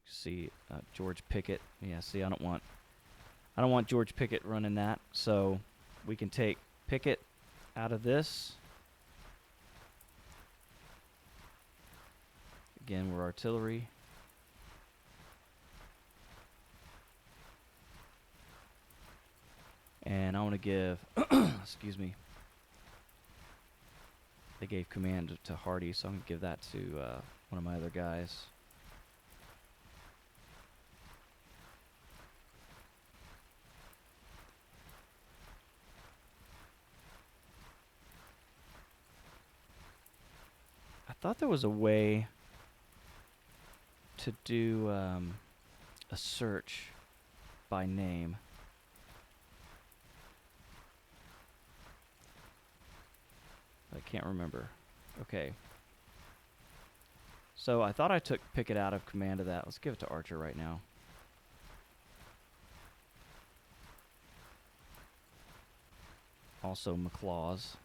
You see George Pickett. Yeah, see, I don't want George Pickett running that, so we can take Pickett out of this. Again, we're artillery. And I want to give, excuse me, they gave command to Hardy, so I'm going to give that to one of my other guys. I thought there was a way to do a search by name. I can't remember. Okay. So I thought I took Pickett out of command of that. Let's give it to Archer right now. Also McLaws.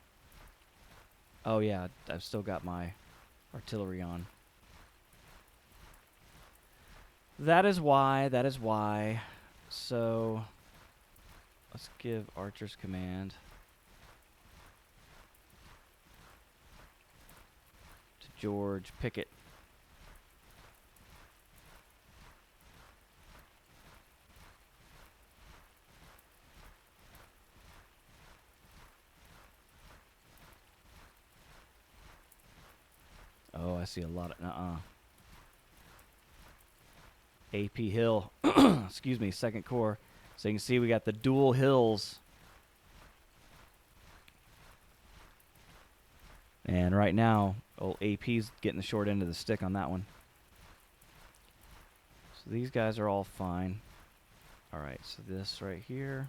Oh yeah, I've still got my artillery on. That is why. So let's give Archer's command to George Pickett. Oh, I see a lot of AP Hill. Excuse me, 2nd Corps. So you can see we got the dual hills. And right now, old AP's getting the short end of the stick on that one. So these guys are all fine. All right, so this right here.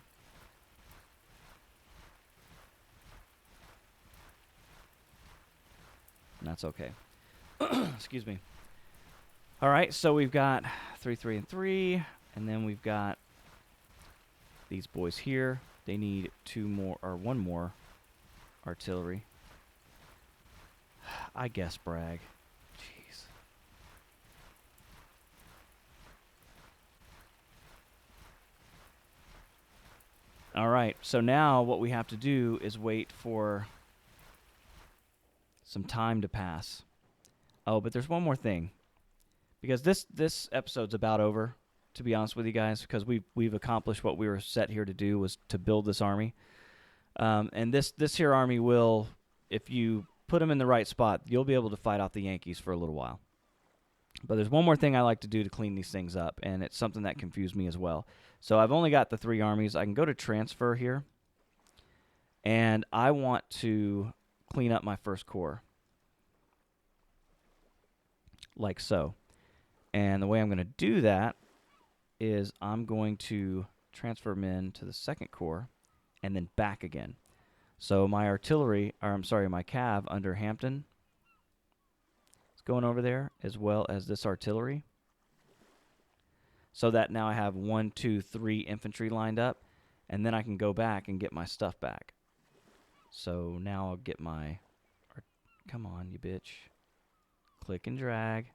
And that's okay. Excuse me. All right, so we've got 3, 3, and 3, and then we've got these boys here. They need 2 more or 1 more artillery. I guess brag. Jeez. All right, so now what we have to do is wait for some time to pass. Oh, but there's one more thing. Because this episode's about over, to be honest with you guys, because we've accomplished what we were set here to do, was to build this army. And this here army will, if you put them in the right spot, you'll be able to fight off the Yankees for a little while. But there's one more thing I like to do to clean these things up, and it's something that confused me as well. So I've only got the 3 armies. I can go to transfer here, and I want to clean up my 1st Corps, like so. And the way I'm going to do that is I'm going to transfer men to the 2nd Corps and then back again. So my artillery, or I'm sorry, my cav under Hampton is going over there, as well as this artillery. So that now I have 1, 2, 3 infantry lined up, and then I can go back and get my stuff back. So now I'll get my, come on, you bitch. Click and drag.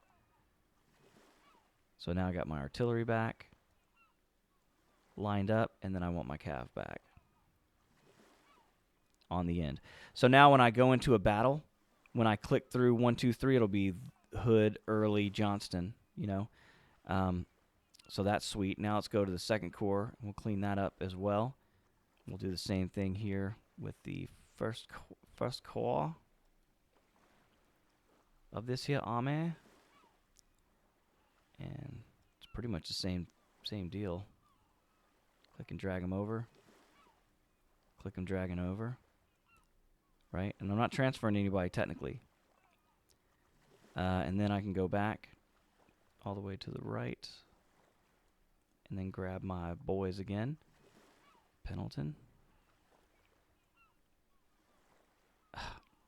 So now I got my artillery back, lined up, and then I want my cav back on the end. So now when I go into a battle, when I click through 1, 2, 3, it'll be Hood, Early, Johnston, you know. So that's sweet. Now let's go to the second corps. We'll clean that up as well. We'll do the same thing here with the first corps of this here army. And it's pretty much the same deal. Click and drag them over. Click and drag it over. Right? And I'm not transferring anybody technically. And then I can go back all the way to the right. And then grab my boys again. Pendleton.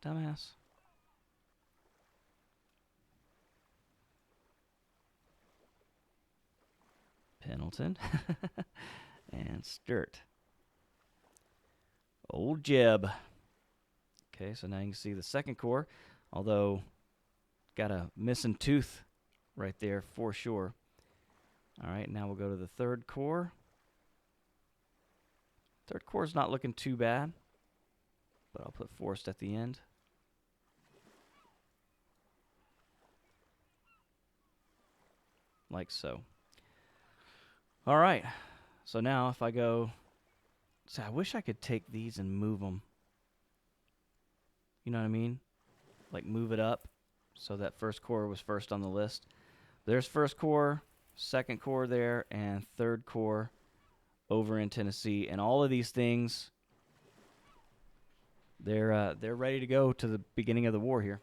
Dumbass. Pendleton. And Sturt. Old Jeb. Okay, so now you can see the second corps, although got a missing tooth right there for sure. All right, now we'll go to the third corps. Third corps is not looking too bad, but I'll put forced at the end. Like so. All right, so now if I go, so I wish I could take these and move them. You know what I mean? Like move it up so that first corps was first on the list. There's first corps, second corps there, and third corps over in Tennessee. And all of these things, they're ready to go to the beginning of the war here.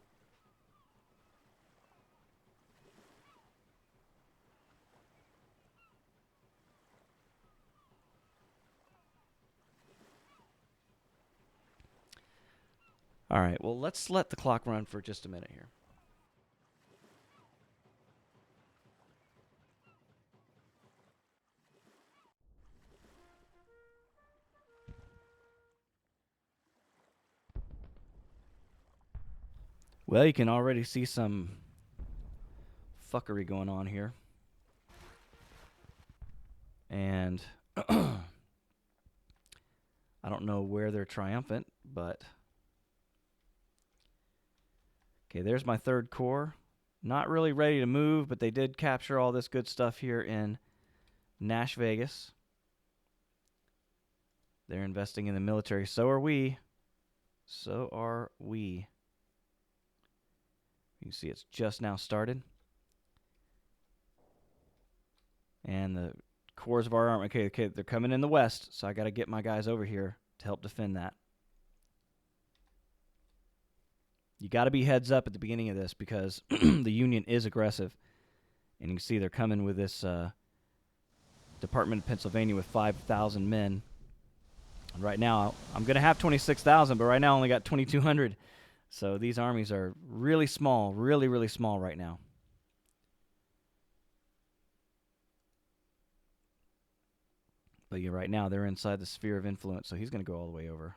All right, well, let's let the clock run for just a minute here. Well, you can already see some fuckery going on here. And I don't know where they're triumphant, but... Okay, there's my third corps. Not really ready to move, but they did capture all this good stuff here in Nash Vegas. They're investing in the military. So are we. So are we. You can see it's just now started. And the corps of our army. Okay, they're coming in the west, so I got to get my guys over here to help defend that. You got to be heads up at the beginning of this because the Union is aggressive. And you can see they're coming with this Department of Pennsylvania with 5,000 men. And right now, I'm going to have 26,000, but right now I only got 2,200. So these armies are really small, really, really small right now. But yeah, right now they're inside the sphere of influence, so he's going to go all the way over.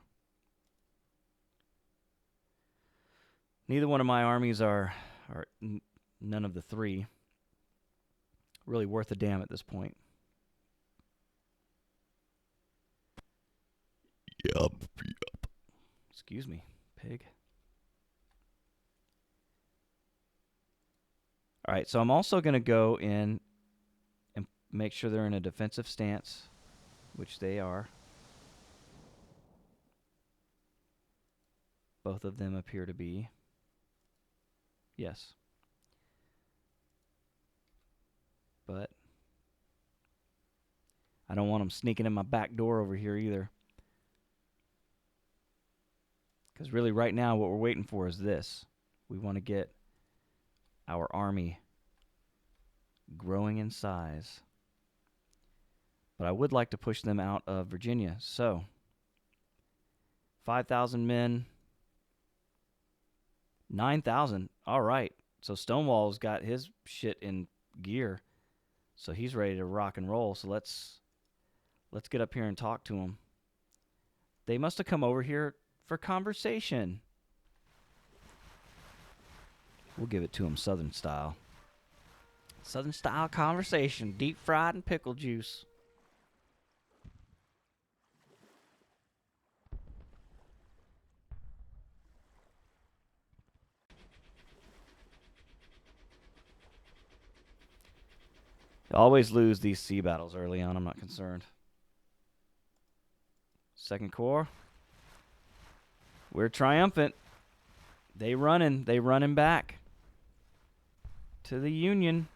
Neither one of my armies are none of the three really worth a damn at this point. Yup. Excuse me, pig. All right, so I'm also going to go in and make sure they're in a defensive stance, which they are. Both of them appear to be. Yes. But I don't want them sneaking in my back door over here either. Because really right now what we're waiting for is this. We want to get our army growing in size. But I would like to push them out of Virginia. So 5,000 men. 9,000. All right. So Stonewall's got his shit in gear. So he's ready to rock and roll. So let's get up here and talk to him. They must have come over here for conversation. We'll give it to him Southern style. Southern style conversation. Deep fried and pickle juice. Always lose these sea battles early on. I'm not concerned. Second Corps. We're triumphant. They running back to the Union.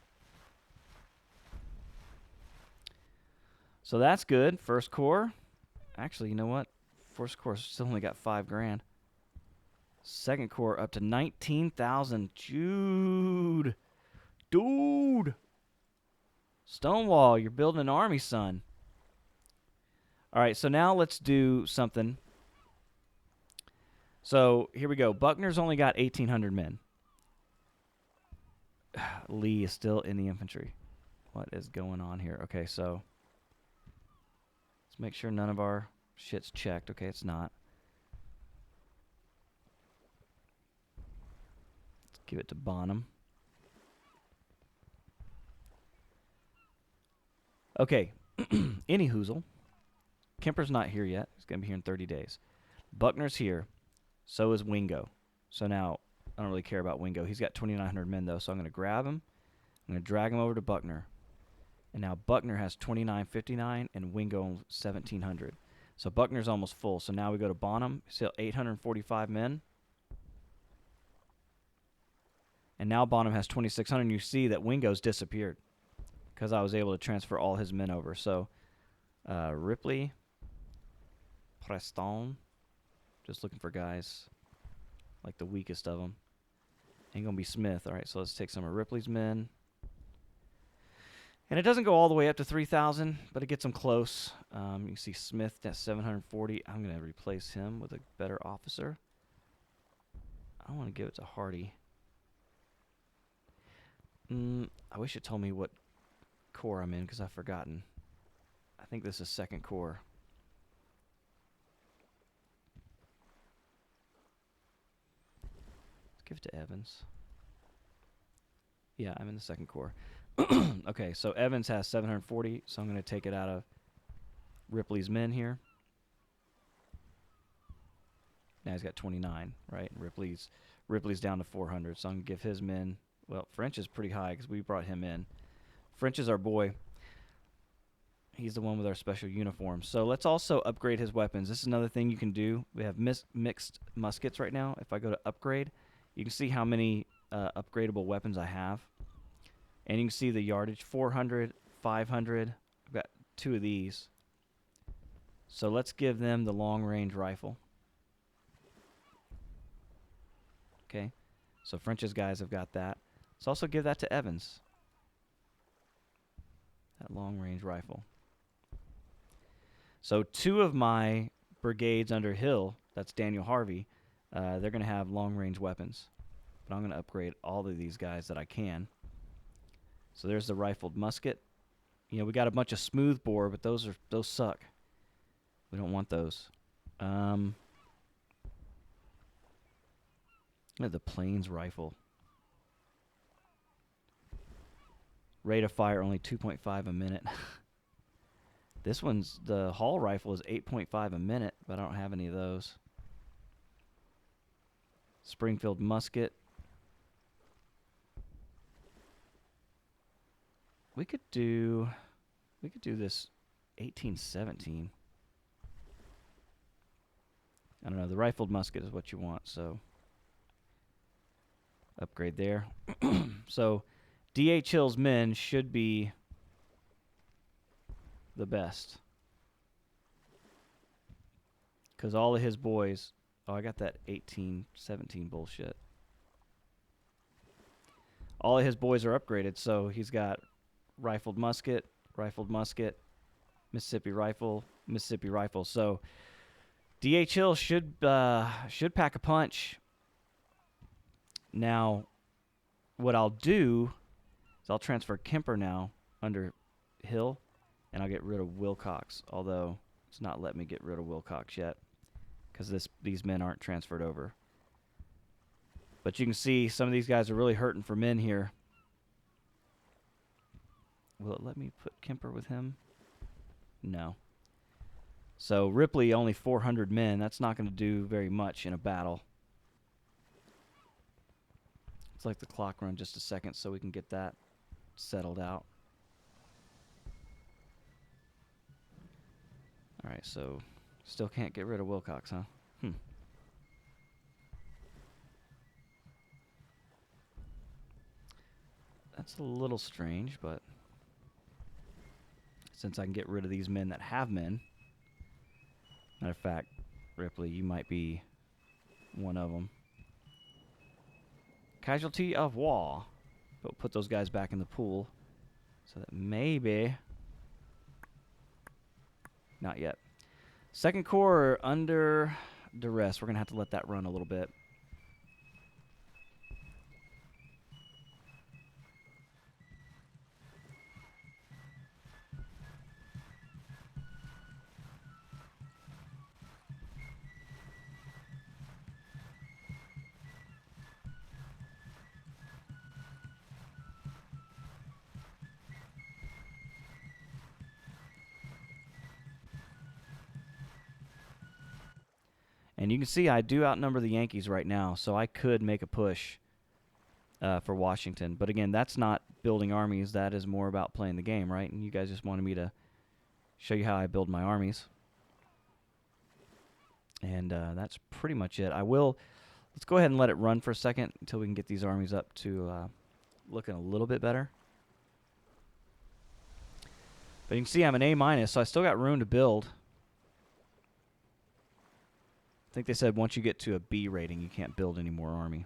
So that's good. First Corps. Actually, you know what? First Corps still only got $5,000. Second Corps up to 19,000. Dude. Stonewall, you're building an army, son. All right, so now let's do something. So here we go. Buckner's only got 1,800 men. Lee is still in the infantry. What is going on here? Okay, so let's make sure none of our shit's checked. Okay, it's not. Let's give it to Bonham. Okay, any hoozle. Kemper's not here yet. He's going to be here in 30 days. Buckner's here. So is Wingo. So now, I don't really care about Wingo. He's got 2,900 men, though, so I'm going to grab him. I'm going to drag him over to Buckner. And now Buckner has 2,959 and Wingo 1,700. So Buckner's almost full. So now we go to Bonham. Still 845 men. And now Bonham has 2,600. And you see that Wingo's disappeared because I was able to transfer all his men over. So Ripley, Preston, just looking for guys like the weakest of them. Ain't going to be Smith. All right, so let's take some of Ripley's men. And it doesn't go all the way up to 3,000, but it gets them close. You can see Smith at 740. I'm going to replace him with a better officer. I want to give it to Hardy. I wish it told me what corps I'm in because I've forgotten. I think this is Second Corps. Let's give it to Evans. Yeah, I'm in the Second Corps. Okay, so Evans has 740, so I'm going to take it out of Ripley's men here. Now he's got 29, right? Ripley's down to 400, so I'm going to give his men. Well, French is pretty high because we brought him in. French is our boy. He's the one with our special uniform. So let's also upgrade his weapons. This is another thing you can do. We have mixed muskets right now. If I go to upgrade, you can see how many upgradable weapons I have. And you can see the yardage, 400, 500. I've got 2 of these. So let's give them the long-range rifle. Okay. So French's guys have got that. Let's also give that to Evans. That long-range rifle. So 2 of my brigades under Hill, that's Daniel Harvey, they're going to have long-range weapons. But I'm going to upgrade all of these guys that I can. So there's the rifled musket. You know, we got a bunch of smooth bore, but those suck. We don't want those. The plains rifle. Rate of fire only 2.5 a minute. This one's, the Hall rifle is 8.5 a minute, but I don't have any of those. Springfield musket. We could do this 1817. I don't know, the rifled musket is what you want, so upgrade there. So D.H. Hill's men should be the best. Because all of his boys... Oh, I got that 1817 bullshit. All of his boys are upgraded, so he's got rifled musket, Mississippi rifle. So D.H. Hill should pack a punch. Now, what I'll do is I'll transfer Kemper now under Hill, and I'll get rid of Wilcox, although it's not letting me get rid of Wilcox yet because these men aren't transferred over. But you can see some of these guys are really hurting for men here. Will it let me put Kemper with him? No. So Ripley, only 400 men. That's not going to do very much in a battle. Let's let the clock run just a second so we can get that settled out. Alright, so still can't get rid of Wilcox, huh? That's a little strange, but since I can get rid of these men that have men. Matter of fact, Ripley, you might be one of them. Casualty of war. But put those guys back in the pool. So that maybe... Not yet. Second Corps under duress. We're going to have to let that run a little bit. And you can see I do outnumber the Yankees right now, so I could make a push for Washington. But again, that's not building armies. That is more about playing the game, right? And you guys just wanted me to show you how I build my armies. And that's pretty much it. Let's go ahead and let it run for a second until we can get these armies up to looking a little bit better. But you can see I'm an A-, so I still got room to build. I think they said once you get to a B rating, you can't build any more army.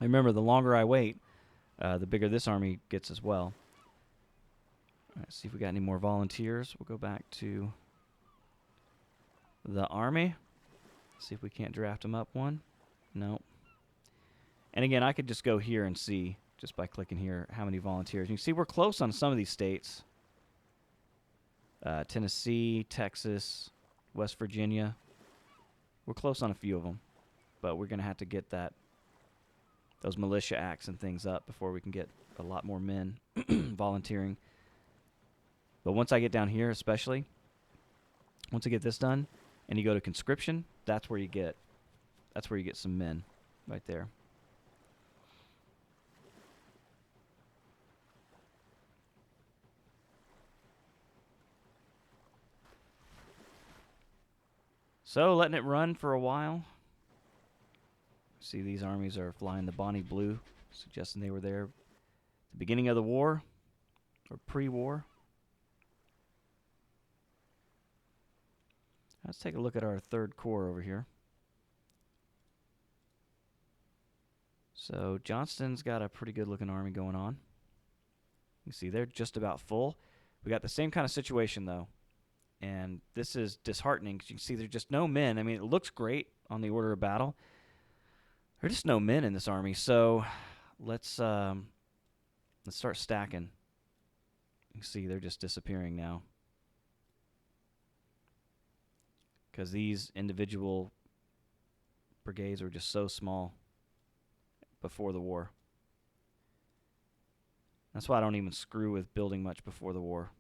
I remember the longer I wait, the bigger this army gets as well. All right, see if we got any more volunteers. We'll go back to the army. See if we can't draft them up one. No. And again, I could just go here and see, just by clicking here, how many volunteers. You can see we're close on some of these states. Tennessee, Texas, West Virginia. We're close on a few of them. But we're going to have to get those militia acts and things up before we can get a lot more men volunteering. But once I get down here, especially, once I get this done, and you go to conscription, that's where you get some men right there. So letting it run for a while. See, these armies are flying the Bonnie Blue, suggesting they were there at the beginning of the war or pre-war. Let's take a look at our Third Corps over here. So Johnston's got a pretty good looking army going on. You see they're just about full. We got the same kind of situation though. And this is disheartening because you can see there's just no men. I mean, it looks great on the order of battle. There are just no men in this army. So let's start stacking. You can see they're just disappearing now. Because these individual brigades were just so small before the war. That's why I don't even screw with building much before the war.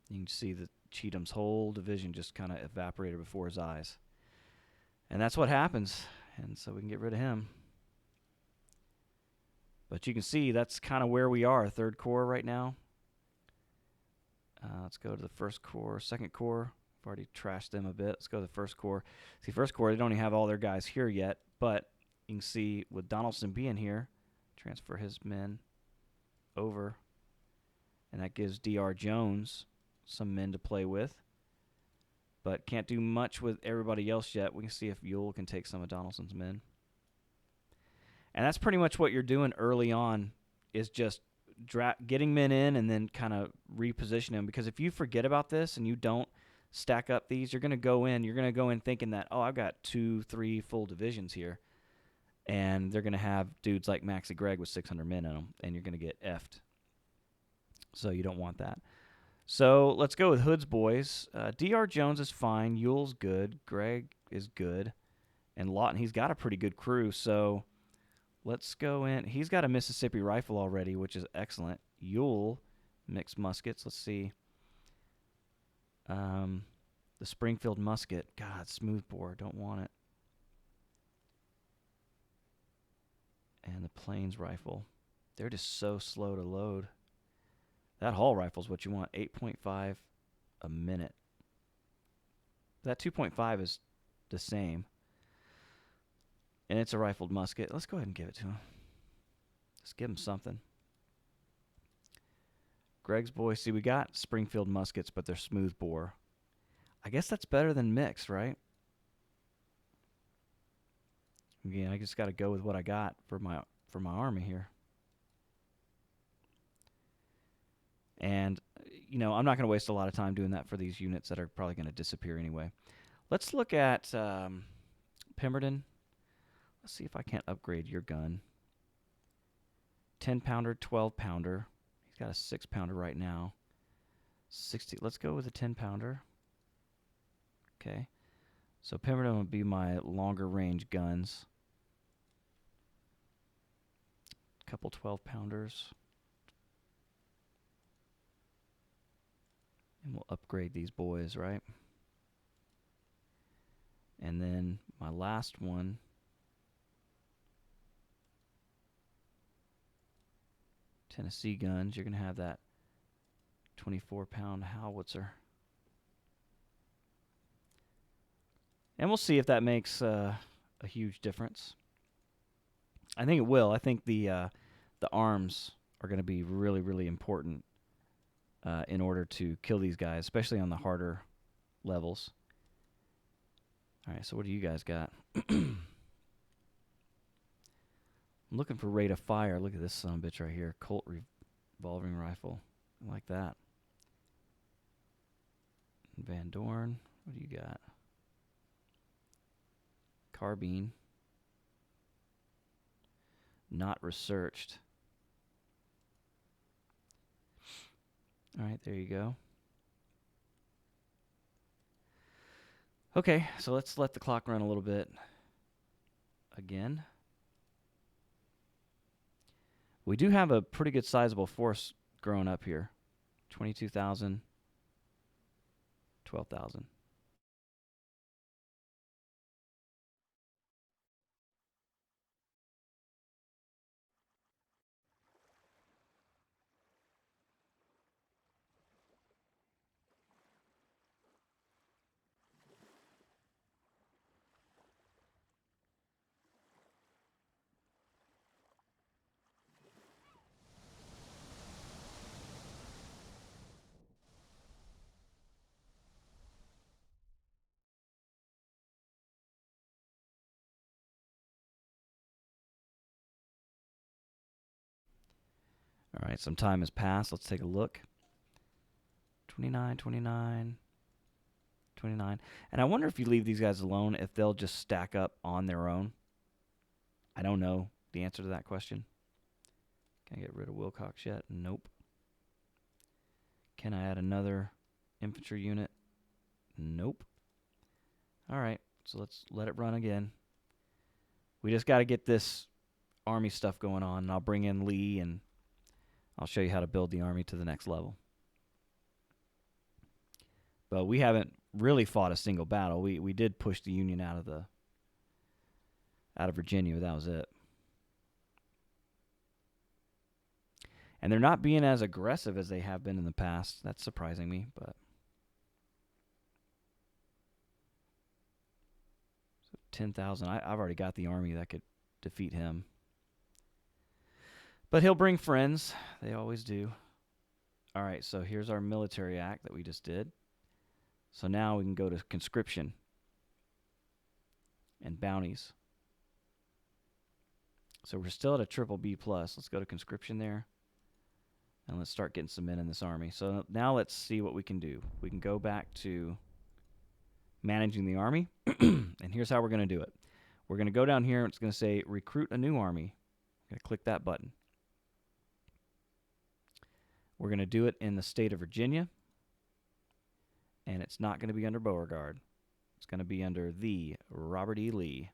You can see that Cheatham's whole division just kind of evaporated before his eyes. And that's what happens. And so we can get rid of him. But you can see that's kind of where we are, Third Corps right now. Let's go to the First Corps, Second Corps. I've already trashed them a bit. Let's go to the First Corps. See, First Corps, they don't even have all their guys here yet. But you can see with Donaldson being here, transfer his men over. And that gives D.R. Jones some men to play with. But can't do much with everybody else yet. We can see if Ewell can take some of Donaldson's men. And that's pretty much what you're doing early on, is just getting men in and then kind of reposition them. Because if you forget about this and you don't stack up these, you're going to go in thinking that, oh, I've got 2-3 full divisions here. And they're going to have dudes like Maxie Gregg with 600 men in them, and you're going to get effed. So you don't want that. So let's go with Hood's boys. D.R. Jones is fine. Ewell's good. Gregg is good. And Lawton, he's got a pretty good crew. So let's go in. He's got a Mississippi rifle already, which is excellent. Ewell, mixed muskets. Let's see. The Springfield musket. God, smoothbore. Don't want it. And the Plains rifle. They're just so slow to load. That Hall rifle's what you want. 8.5 a minute. That 2.5 is the same. And it's a rifled musket. Let's go ahead and give it to him. Let's give him something. Greg's boy. See, we got Springfield muskets, but they're smooth bore. I guess that's better than mixed, right? Again, I just got to go with what I got for my army here. And, you know, I'm not going to waste a lot of time doing that for these units that are probably going to disappear anyway. Let's look at Pemberton. Let's see if I can't upgrade your gun. 10-pounder, 12-pounder. He's got a 6-pounder right now. 60. Let's go with a 10-pounder. Okay. So Pemberton would be my longer range guns. A couple 12-pounders. And we'll upgrade these boys, right? And then my last one. Tennessee guns. You're going to have that 24-pound howitzer. And we'll see if that makes a huge difference. I think it will. I think the arms are going to be really, really important in order to kill these guys, especially on the harder levels. All right, so what do you guys got? I'm looking for rate of fire. Look at this son of a bitch right here. Colt revolving rifle. I like that. Van Dorn. What do you got? Carbine. Not researched. All right, there you go. Okay, so let's let the clock run a little bit again. We do have a pretty good sizable force growing up here. 22,000, 12,000. All right, some time has passed. Let's take a look. 29, 29, 29. And I wonder if you leave these guys alone, if they'll just stack up on their own. I don't know the answer to that question. Can I get rid of Wilcox yet? Nope. Can I add another infantry unit? Nope. All right, so let's let it run again. We just got to get this army stuff going on, and I'll bring in Lee, and I'll show you how to build the army to the next level. But we haven't really fought a single battle. We did push the Union out of Virginia, but that was it. And they're not being as aggressive as they have been in the past. That's surprising me, but 10,000. I've already got the army that could defeat him. But he'll bring friends. They always do. All right, so here's our military act that we just did. So now we can go to conscription and bounties. So we're still at a triple B+. Let's go to conscription there. And let's start getting some men in this army. So now let's see what we can do. We can go back to managing the army. And here's how we're going to do it. We're going to go down here, and it's going to say recruit a new army. I'm going to click that button. We're going to do it in the state of Virginia. And it's not going to be under Beauregard. It's going to be under the Robert E. Lee.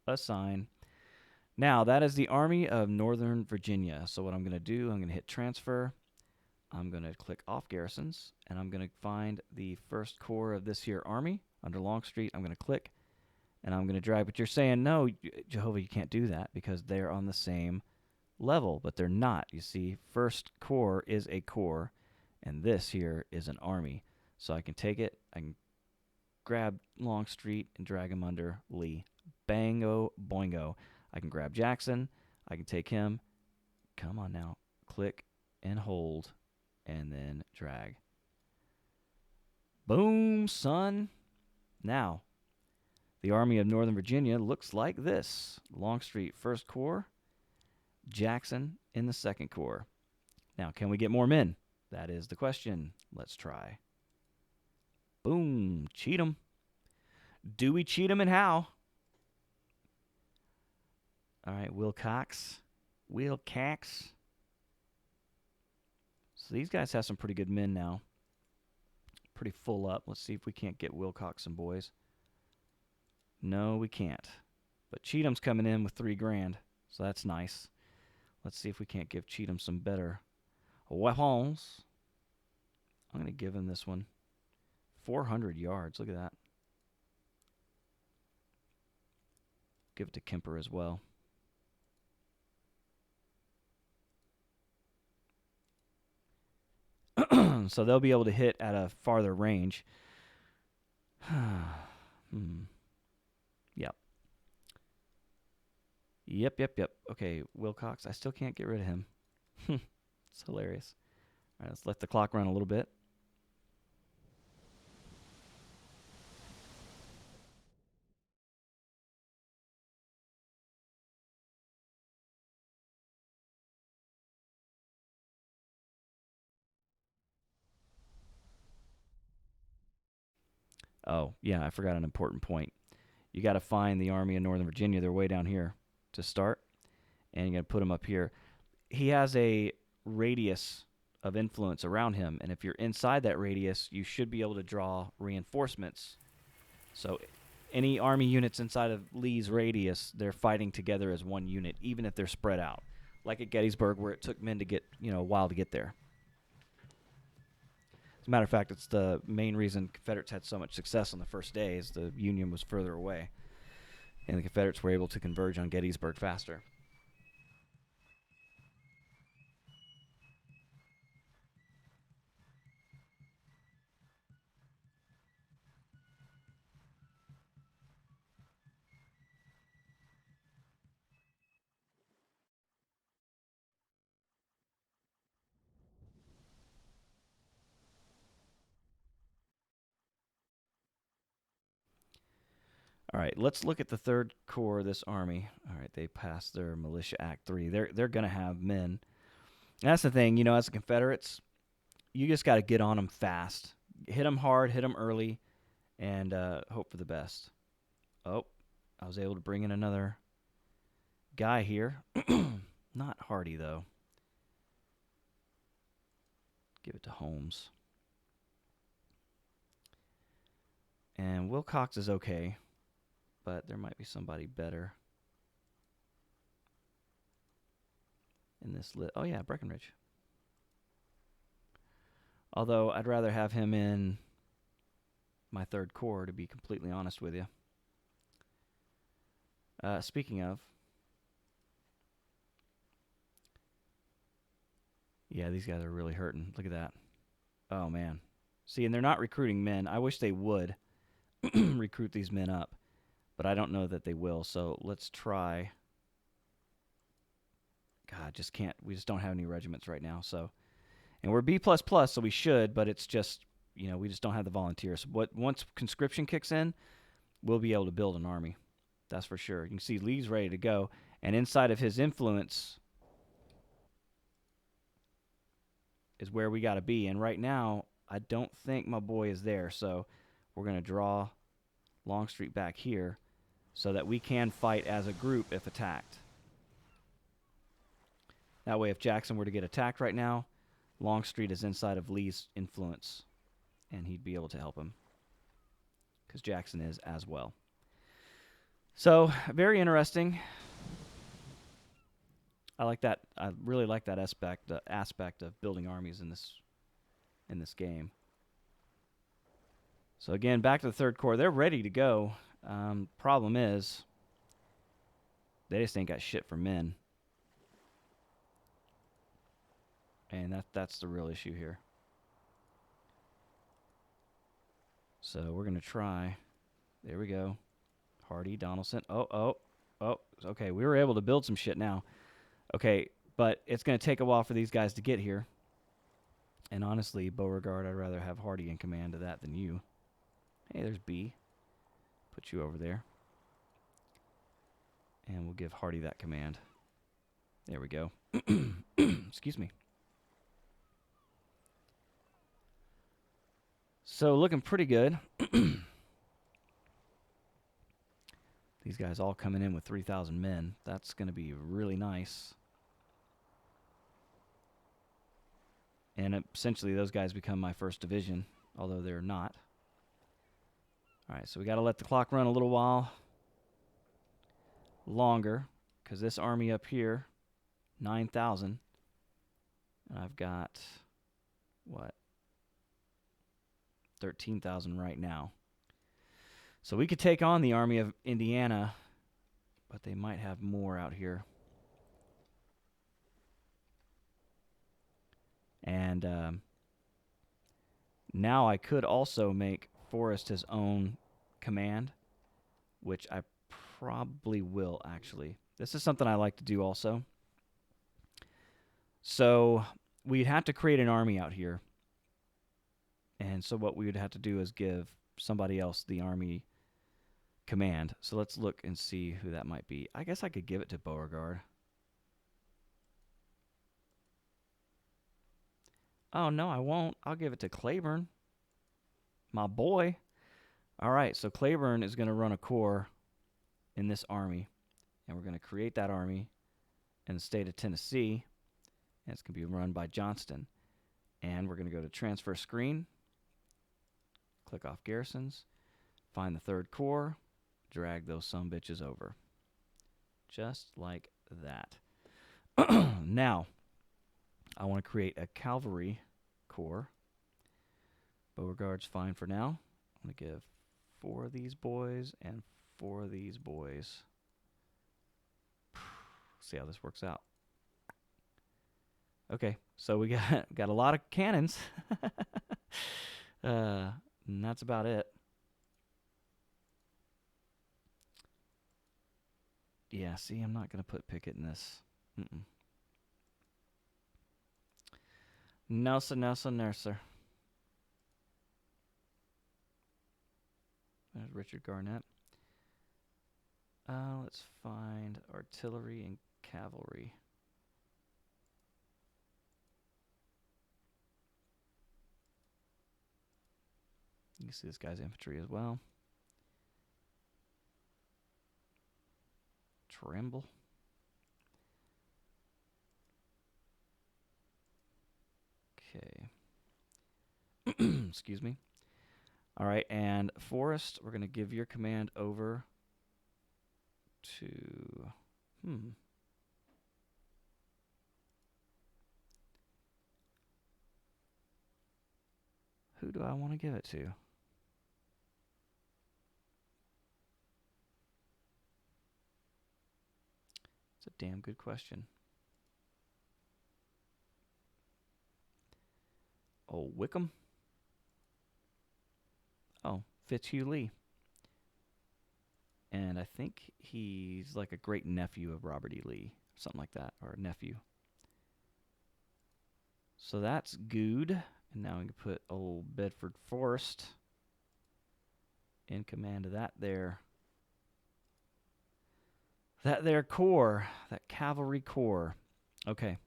Assign. Now, that is the Army of Northern Virginia. So what I'm going to do, I'm going to hit transfer. I'm going to click off garrisons, and I'm going to find the first corps of this here army under Longstreet. I'm going to click, and I'm going to drag. But you're saying, no, Jehovah, you can't do that because they're on the same level, but they're not. You see, first corps is a corps, and this here is an army. So I can take it, I can grab Longstreet and drag him under Lee. Bango boingo. I can grab Jackson, I can take him. Come on now. Click and hold, and then drag. Boom, son. Now, the Army of Northern Virginia looks like this. Longstreet, 1st Corps. Jackson in the 2nd Corps. Now, can we get more men? That is the question. Let's try. Boom. Cheat 'em. Do we cheat 'em, and how? All right, Wilcox. So these guys have some pretty good men now. Pretty full up. Let's see if we can't get Wilcox some boys. No, we can't. But Cheatham's coming in with $3,000, so that's nice. Let's see if we can't give Cheatham some better weapons. I'm going to give him this one. 400 yards. Look at that. Give it to Kemper as well. So they'll be able to hit at a farther range. Yep. Okay, Wilcox. I still can't get rid of him. It's hilarious. All right, let's let the clock run a little bit. Oh, yeah, I forgot an important point. You got to find the Army of Northern Virginia. They're way down here to start, and you got to put them up here. He has a radius of influence around him, and if you're inside that radius, you should be able to draw reinforcements. So any Army units inside of Lee's radius, they're fighting together as one unit, even if they're spread out, like at Gettysburg, where it took men to get, a while to get there. As a matter of fact, it's the main reason Confederates had so much success on the first day is the Union was further away, and the Confederates were able to converge on Gettysburg faster. All right, let's look at the 3rd Corps of this army. All right, they passed their Militia Act 3. They're going to have men. And that's the thing, as the Confederates, you just got to get on them fast. Hit them hard, hit them early, and hope for the best. Oh, I was able to bring in another guy here. Not Hardy, though. Give it to Holmes. And Wilcox is okay, but there might be somebody better in this list. Oh, yeah, Breckinridge. Although I'd rather have him in my 3rd Corps, to be completely honest with you. Speaking of, yeah, these guys are really hurting. Look at that. Oh, man. See, and they're not recruiting men. I wish they would recruit these men up, but I don't know that they will. So let's try. God, just can't. We just don't have any regiments right now. So, and we're B++, so we should, but it's just, we just don't have the volunteers. Once conscription kicks in, we'll be able to build an army. That's for sure. You can see Lee's ready to go, and inside of his influence is where we got to be. And right now, I don't think my boy is there, so we're going to draw Longstreet back here so that we can fight as a group if attacked. That way, if Jackson were to get attacked right now, Longstreet is inside of Lee's influence, and he'd be able to help him because Jackson is as well. So, very interesting. I like that. I really like that aspect of building armies in this game. So again, back to the 3rd Corps. They're ready to go. Problem is, they just ain't got shit for men. And that's the real issue here. So we're going to try. There we go. Hardy, Donaldson. Oh. Okay, we were able to build some shit now. Okay, but it's going to take a while for these guys to get here. And honestly, Beauregard, I'd rather have Hardy in command of that than you. Hey, there's B. Put you over there. And we'll give Hardy that command. There we go. Excuse me. So looking pretty good. These guys all coming in with 3,000 men. That's going to be really nice. And essentially those guys become my first division, although they're not. All right, so we got to let the clock run a little while longer, because this army up here, 9,000, and I've got, what, 13,000 right now. So we could take on the army of Indiana, but they might have more out here. And now I could also make Forrest his own command, which I probably will, actually. This is something I like to do also. So we'd have to create an army out here. And so what we would have to do is give somebody else the army command. So let's look and see who that might be. I guess I could give it to Beauregard. Oh, no, I won't. I'll give it to Claiborne, my boy. All right, so Claiborne is going to run a corps in this army, and we're going to create that army in the state of Tennessee, and it's going to be run by Johnston. And we're going to go to transfer screen, click off garrisons, find the 3rd Corps, drag those sumbitches over. Just like that. Now, I want to create a cavalry corps. Beauregard's fine for now. I'm going to give 4 of these boys and 4 of these boys. See how this works out. Okay, so we got a lot of cannons. And that's about it. Yeah, see, I'm not going to put Pickett in this. No, sir, no, sir, no, sir. There's Richard Garnett. Let's find artillery and cavalry. You can see this guy's infantry as well. Trimble. Okay. Excuse me. All right, and Forrest, we're going to give your command over to... Who do I want to give it to? It's a damn good question. Oh, Wickham? Oh, Fitzhugh Lee. And I think he's like a great nephew of Robert E. Lee, something like that, or nephew. So that's good. And now we can put old Bedford Forrest in command of that there. That there corps, that cavalry corps. Okay.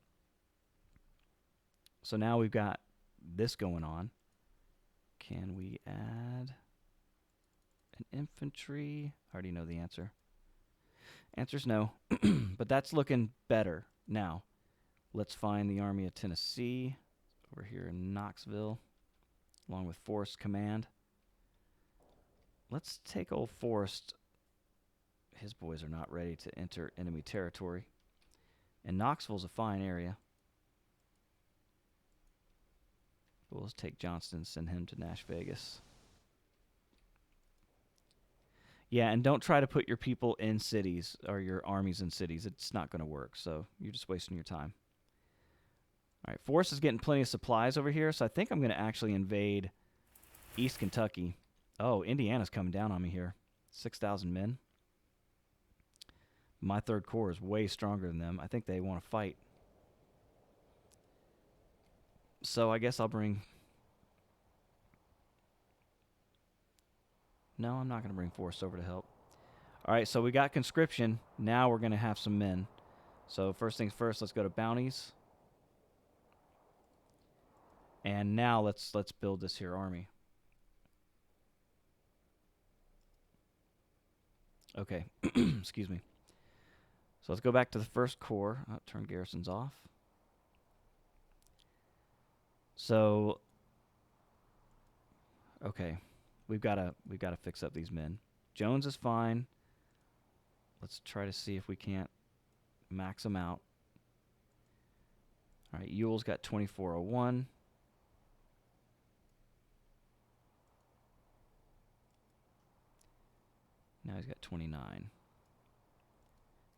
So now we've got this going on. Can we add an infantry? I already know the answer. Answer's no. But that's looking better. Now, let's find the Army of Tennessee over here in Knoxville, along with Forrest Command. Let's take old Forrest. His boys are not ready to enter enemy territory. And Knoxville's a fine area. We'll just take Johnston and send him to Nash Vegas. Yeah, and don't try to put your people in cities or your armies in cities. It's not going to work, so you're just wasting your time. All right, Force is getting plenty of supplies over here, so I think I'm going to actually invade East Kentucky. Oh, Indiana's coming down on me here. 6,000 men. My 3rd Corps is way stronger than them. I think they want to fight. So I guess I'll bring... No, I'm not going to bring Force over to help. All right, so we got conscription. Now we're going to have some men. So first things first, let's go to bounties. And now let's build this here army. Okay, excuse me. So let's go back to the 1st Corps. Turn garrisons off. So, okay, we've got to fix up these men. Jones is fine. Let's try to see if we can't max them out. All right, Ewell's got 2401. Now he's got 29.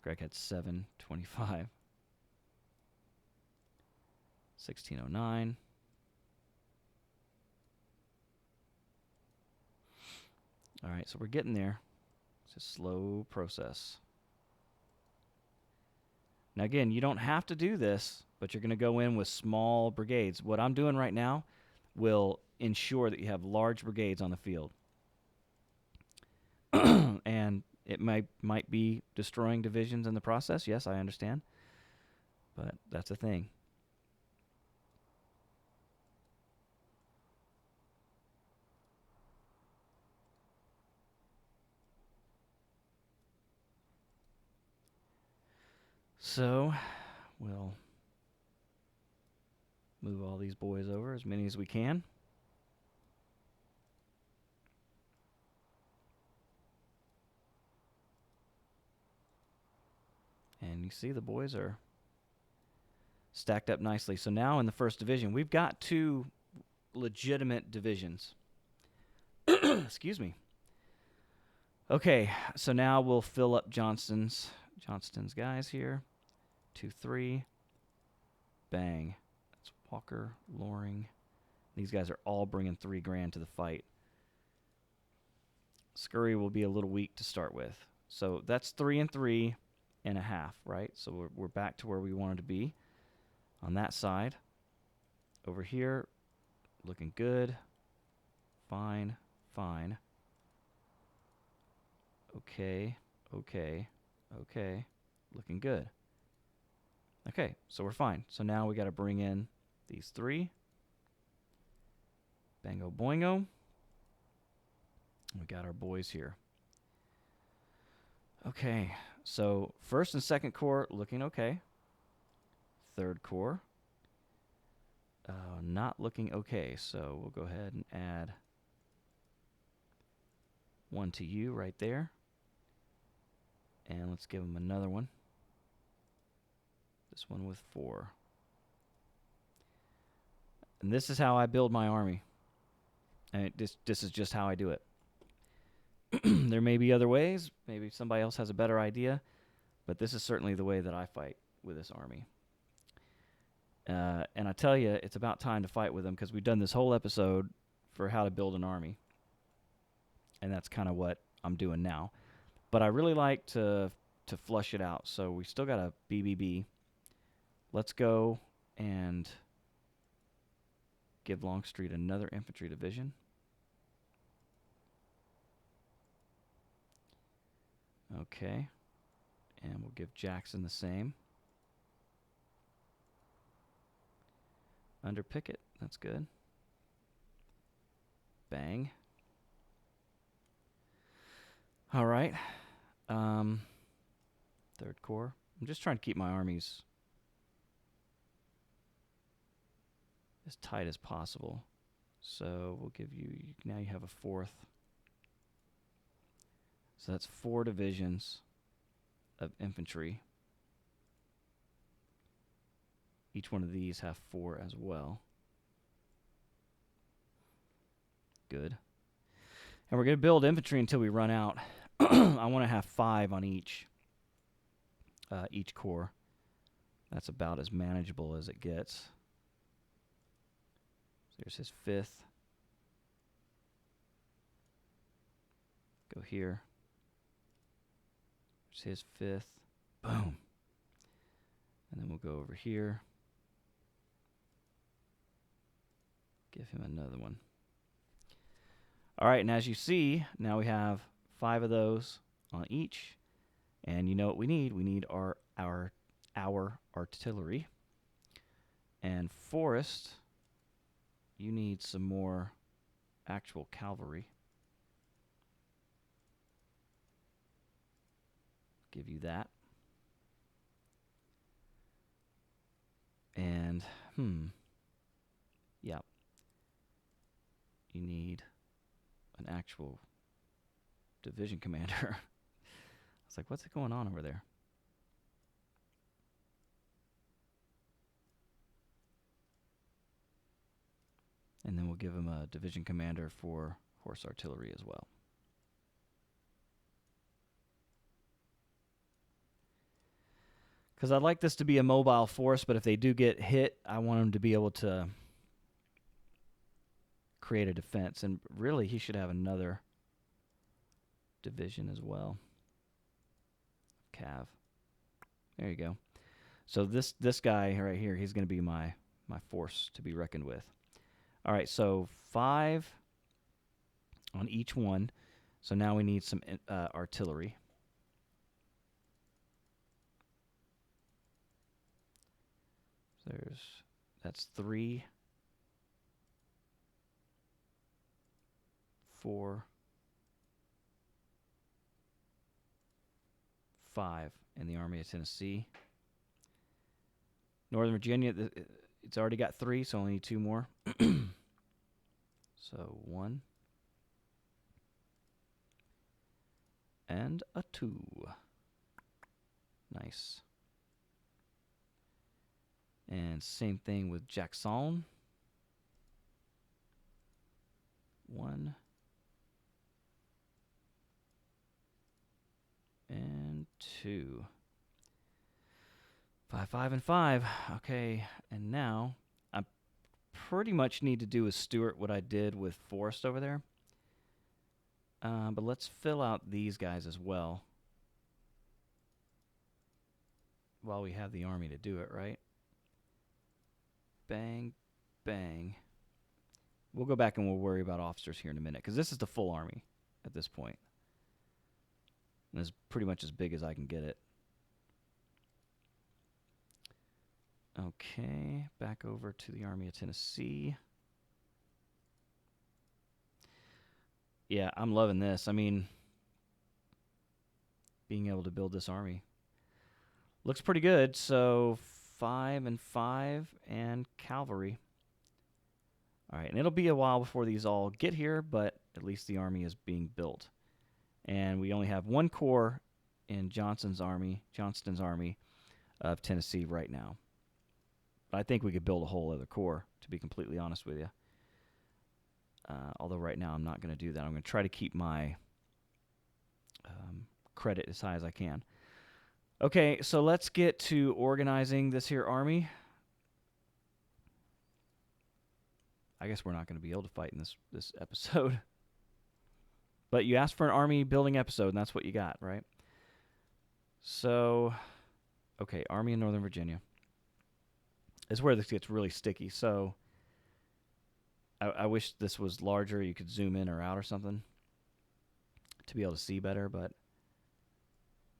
Greg had 725. 1609. All right, so we're getting there. It's a slow process. Now again, you don't have to do this, but you're going to go in with small brigades. What I'm doing right now will ensure that you have large brigades on the field. And it might be destroying divisions in the process. Yes, I understand. But that's a thing. So we'll move all these boys over, as many as we can. And you see the boys are stacked up nicely. So now in the 1st Division, we've got 2 legitimate divisions. Excuse me. Okay, so now we'll fill up Johnston's guys here. 2, 3. Bang. That's Walker, Loring. These guys are all bringing 3 grand to the fight. Scurry will be a little weak to start with. So that's 3 and 3 and a half, right? So we're back to where we wanted to be on that side. Over here, looking good. Fine, fine. Okay, okay, okay. Looking good. Okay, so we're fine. So now we got to bring in these 3. Bango boingo. We got our boys here. Okay, so 1st and 2nd Corps looking okay. 3rd Corps not looking okay. So we'll go ahead and add 1 to you right there. And let's give them another one. This one with 4. And this is how I build my army. And this is just how I do it. There may be other ways. Maybe somebody else has a better idea. But this is certainly the way that I fight with this army. And I tell you, it's about time to fight with them, because we've done this whole episode for how to build an army. And that's kind of what I'm doing now. But I really like to flush it out. So we still got a BBB. Let's go and give Longstreet another infantry division. Okay. And we'll give Jackson the same. Under Pickett. That's good. Bang. All right. 3rd Corps. I'm just trying to keep my armies as tight as possible. So we'll give you, now you have a 4th. So that's 4 divisions of infantry. Each one of these have 4 as well. Good. And we're going to build infantry until we run out. I want to have 5 on each corps. That's about as manageable as it gets. There's his 5th. Go here. There's his 5th. Boom. And then we'll go over here. Give him another one. All right, and as you see, now we have 5 of those on each. And you know what we need? We need our artillery. And Forrest, you need some more actual cavalry. Give you that. And, yeah. You need an actual division commander. I was like, what's going on over there? And then we'll give him a division commander for horse artillery as well. Because I'd like this to be a mobile force, but if they do get hit, I want them to be able to create a defense. And really, he should have another division as well. Cav. There you go. So this guy right here, he's going to be my force to be reckoned with. All right, so 5 on each one. So now we need some artillery. That's 3, 4, 5 in the Army of Tennessee. Northern Virginia, it's already got 3, so only need 2 more. So 1 and a 2. Nice. And same thing with Jackson. 1 and 2. 5, 5, and 5. Okay, and now I pretty much need to do with Stuart what I did with Forrest over there. But let's fill out these guys as well while we have the army to do it, right? Bang, bang. We'll go back and we'll worry about officers here in a minute, because this is the full army at this point. And it's pretty much as big as I can get it. Okay, back over to the Army of Tennessee. Yeah, I'm loving this. I mean, being able to build this army looks pretty good. So 5 and 5 and cavalry. All right, and it'll be a while before these all get here, but at least the army is being built. And we only have 1 corps in Johnston's army of Tennessee right now. But I think we could build a whole other corps, to be completely honest with you. Although right now I'm not going to do that. I'm going to try to keep my credit as high as I can. Okay, so let's get to organizing this here army. I guess we're not going to be able to fight in this episode. But you asked for an army building episode, and that's what you got, right? So, okay, Army in Northern Virginia is where this gets really sticky. So, I wish this was larger. You could zoom in or out or something to be able to see better, but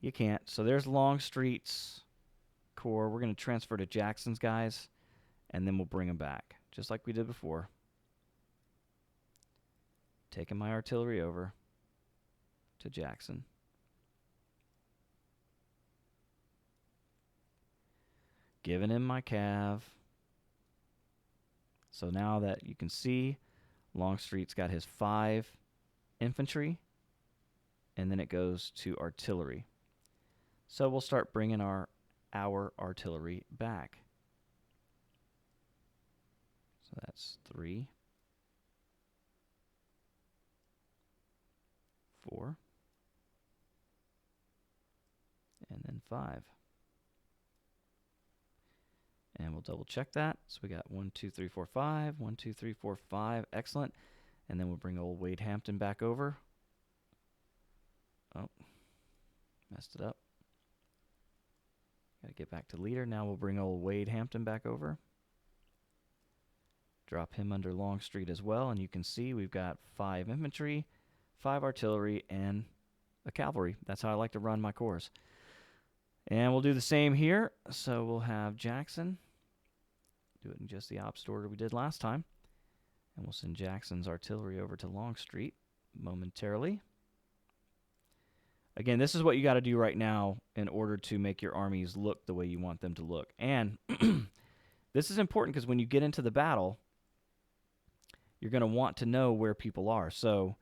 you can't. So there's Longstreet's corps. We're going to transfer to Jackson's guys, and then we'll bring them back, just like we did before. Taking my artillery over to Jackson. Giving him my cav. So now that you can see, Longstreet's got his 5 infantry, and then it goes to artillery. So we'll start bringing our artillery back. So that's 3, 4, and then 5. And we'll double check that. So we got 1, 2, 3, 4, 5. 1, 2, 3, 4, 5. Excellent. And then we'll bring old Wade Hampton back over. Oh, messed it up. Got to get back to leader. Now we'll bring old Wade Hampton back over. Drop him under Longstreet as well. And you can see we've got 5 infantry, 5 artillery, and a cavalry. That's how I like to run my corps. And we'll do the same here. So we'll have Jackson. Do it in just the opposite order we did last time. And we'll send Jackson's artillery over to Longstreet momentarily. Again, this is what you got to do right now in order to make your armies look the way you want them to look. And this is important because when you get into the battle, you're going to want to know where people are. So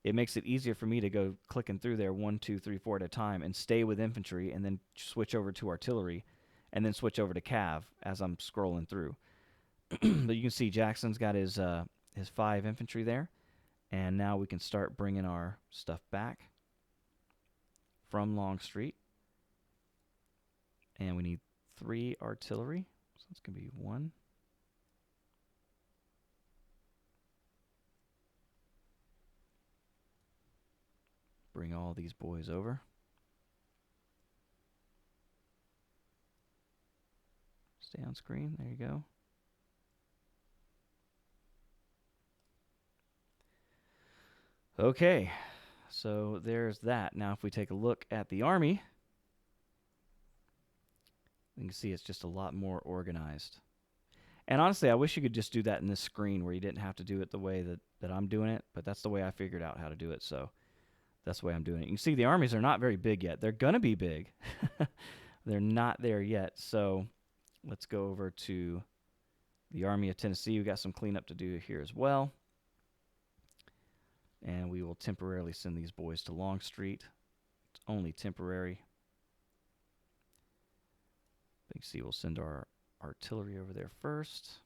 it makes it easier for me to go clicking through there 1, 2, 3, 4 at a time and stay with infantry and then switch over to artillery and then switch over to cav as I'm scrolling through. But you can see Jackson's got his 5 infantry there. And now we can start bringing our stuff back from Longstreet. And we need 3 artillery. So it's going to be 1. Bring all these boys over. Stay on screen. There you go. Okay, so there's that. Now if we take a look at the army, you can see it's just a lot more organized. And honestly, I wish you could just do that in this screen where you didn't have to do it the way that I'm doing it, but that's the way I figured out how to do it, so that's the way I'm doing it. You can see the armies are not very big yet. They're going to be big. They're not there yet, so let's go over to the Army of Tennessee. We've got some cleanup to do here as well. And we will temporarily send these boys to Longstreet. It's only temporary. But you can see we'll send our artillery over there first.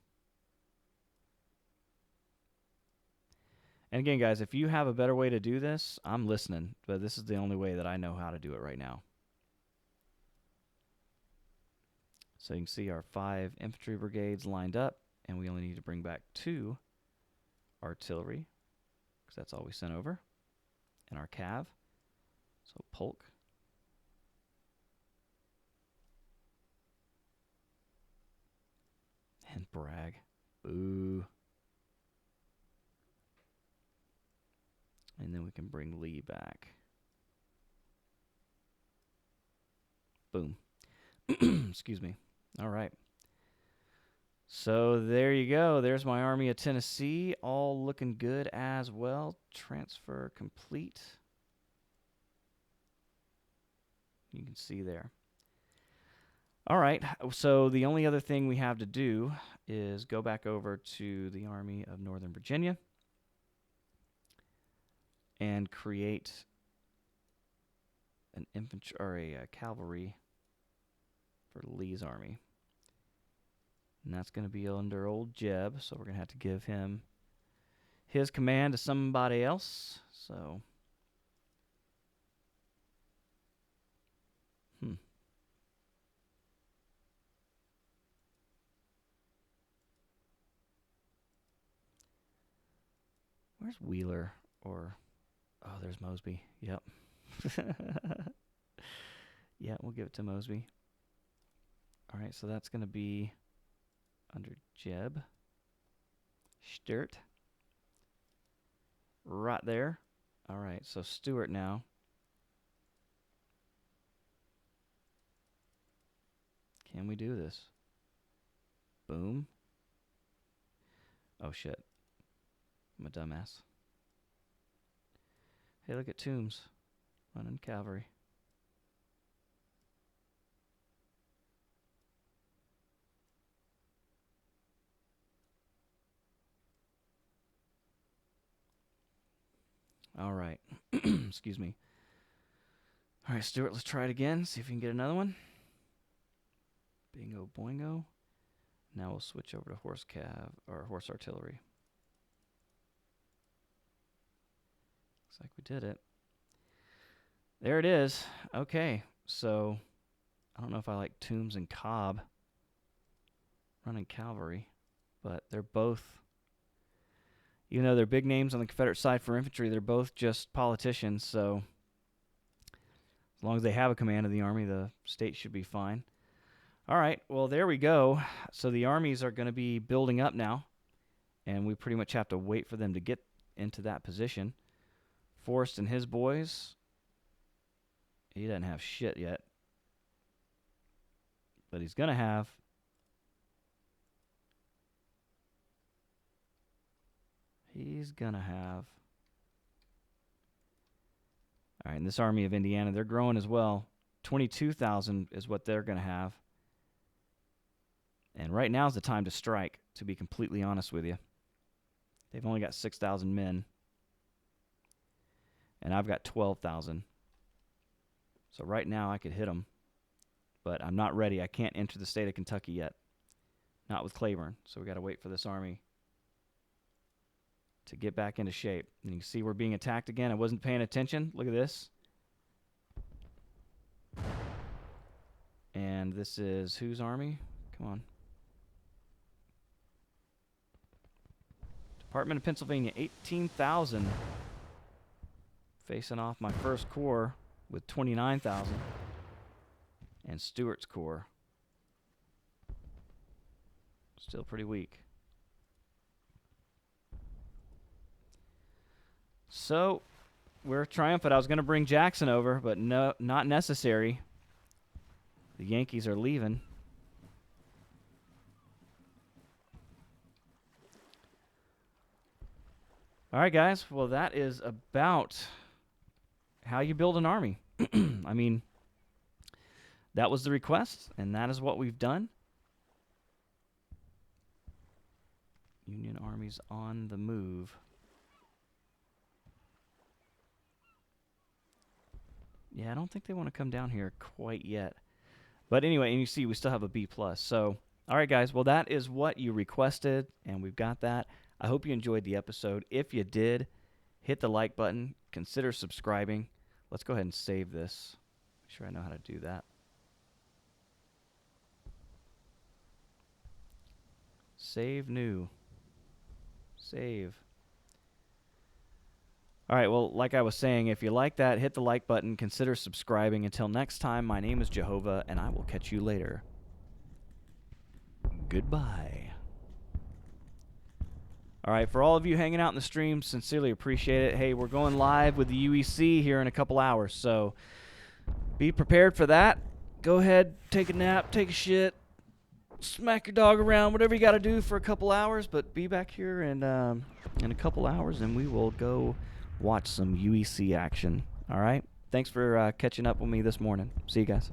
And again, guys, if you have a better way to do this, I'm listening. But this is the only way that I know how to do it right now. So you can see our 5 infantry brigades lined up. And we only need to bring back 2 artillery, because that's all we sent over, and our cav. So Polk. And Bragg. Boo. And then we can bring Lee back. Boom. Excuse me. All right. So there you go. There's my Army of Tennessee, all looking good as well. Transfer complete. You can see there. All right, so the only other thing we have to do is go back over to the Army of Northern Virginia and create an infantry or a cavalry for Lee's army. And that's going to be under old Jeb, so we're going to have to give him his command to somebody else. So, where's Wheeler? Or, oh, there's Mosby. Yep. Yeah, we'll give it to Mosby. All right, so that's going to be under Jeb. Sturt. Right there. All right, so Stewart now. Can we do this? Boom. Oh, shit. I'm a dumbass. Hey, look at Toombs. Running cavalry. All right. Excuse me. All right, Stuart, let's try it again. See if we can get another one. Bingo boingo. Now we'll switch over to horse cav or horse artillery. Looks like we did it. There it is. Okay, so I don't know if I like Toombs and Cobb. running cavalry. But they're both, even though they're big names on the Confederate side for infantry, they're both just politicians. So as long as they have a command of the army, the state should be fine. All right, well, there we go. So the armies are going to be building up now, and we pretty much have to wait for them to get into that position. Forrest and his boys, he doesn't have shit yet. But he's going to have. He's going to have. All right, and this Army of Indiana, they're growing as well. 22,000 is what they're going to have. And right now is the time to strike, to be completely honest with you. They've only got 6,000 men. And I've got 12,000. So right now I could hit them. But I'm not ready. I can't enter the state of Kentucky yet. Not with Claiborne. So we got to wait for this army to get back into shape. And you can see we're being attacked again. I wasn't paying attention. Look at this. And this is whose army? Come on. Department of Pennsylvania, 18,000. Facing off my first corps with 29,000. And Stuart's corps. Still pretty weak. So, we're triumphant. I was going to bring Jackson over, but no, not necessary. The Yankees are leaving. All right, guys. Well, that is about how you build an army. I mean, that was the request, and that is what we've done. Union armies on the move. Yeah, I don't think they want to come down here quite yet. But anyway, and you see we still have a B+. So, all right, guys. Well, that is what you requested, and we've got that. I hope you enjoyed the episode. If you did, hit the like button. Consider subscribing. Let's go ahead and save this. Make sure I know how to do that. Save new. Save. All right, well, like I was saying, if you like that, hit the like button. Consider subscribing. Until next time, my name is Jehovah, and I will catch you later. Goodbye. All right, for all of you hanging out in the stream, sincerely appreciate it. Hey, we're going live with the UEC here in a couple hours, so be prepared for that. Go ahead, take a nap, take a shit, smack your dog around, whatever you got to do for a couple hours, but be back here in a couple hours, and we will go watch some UEC action. All right? Thanks for catching up with me this morning. See you guys.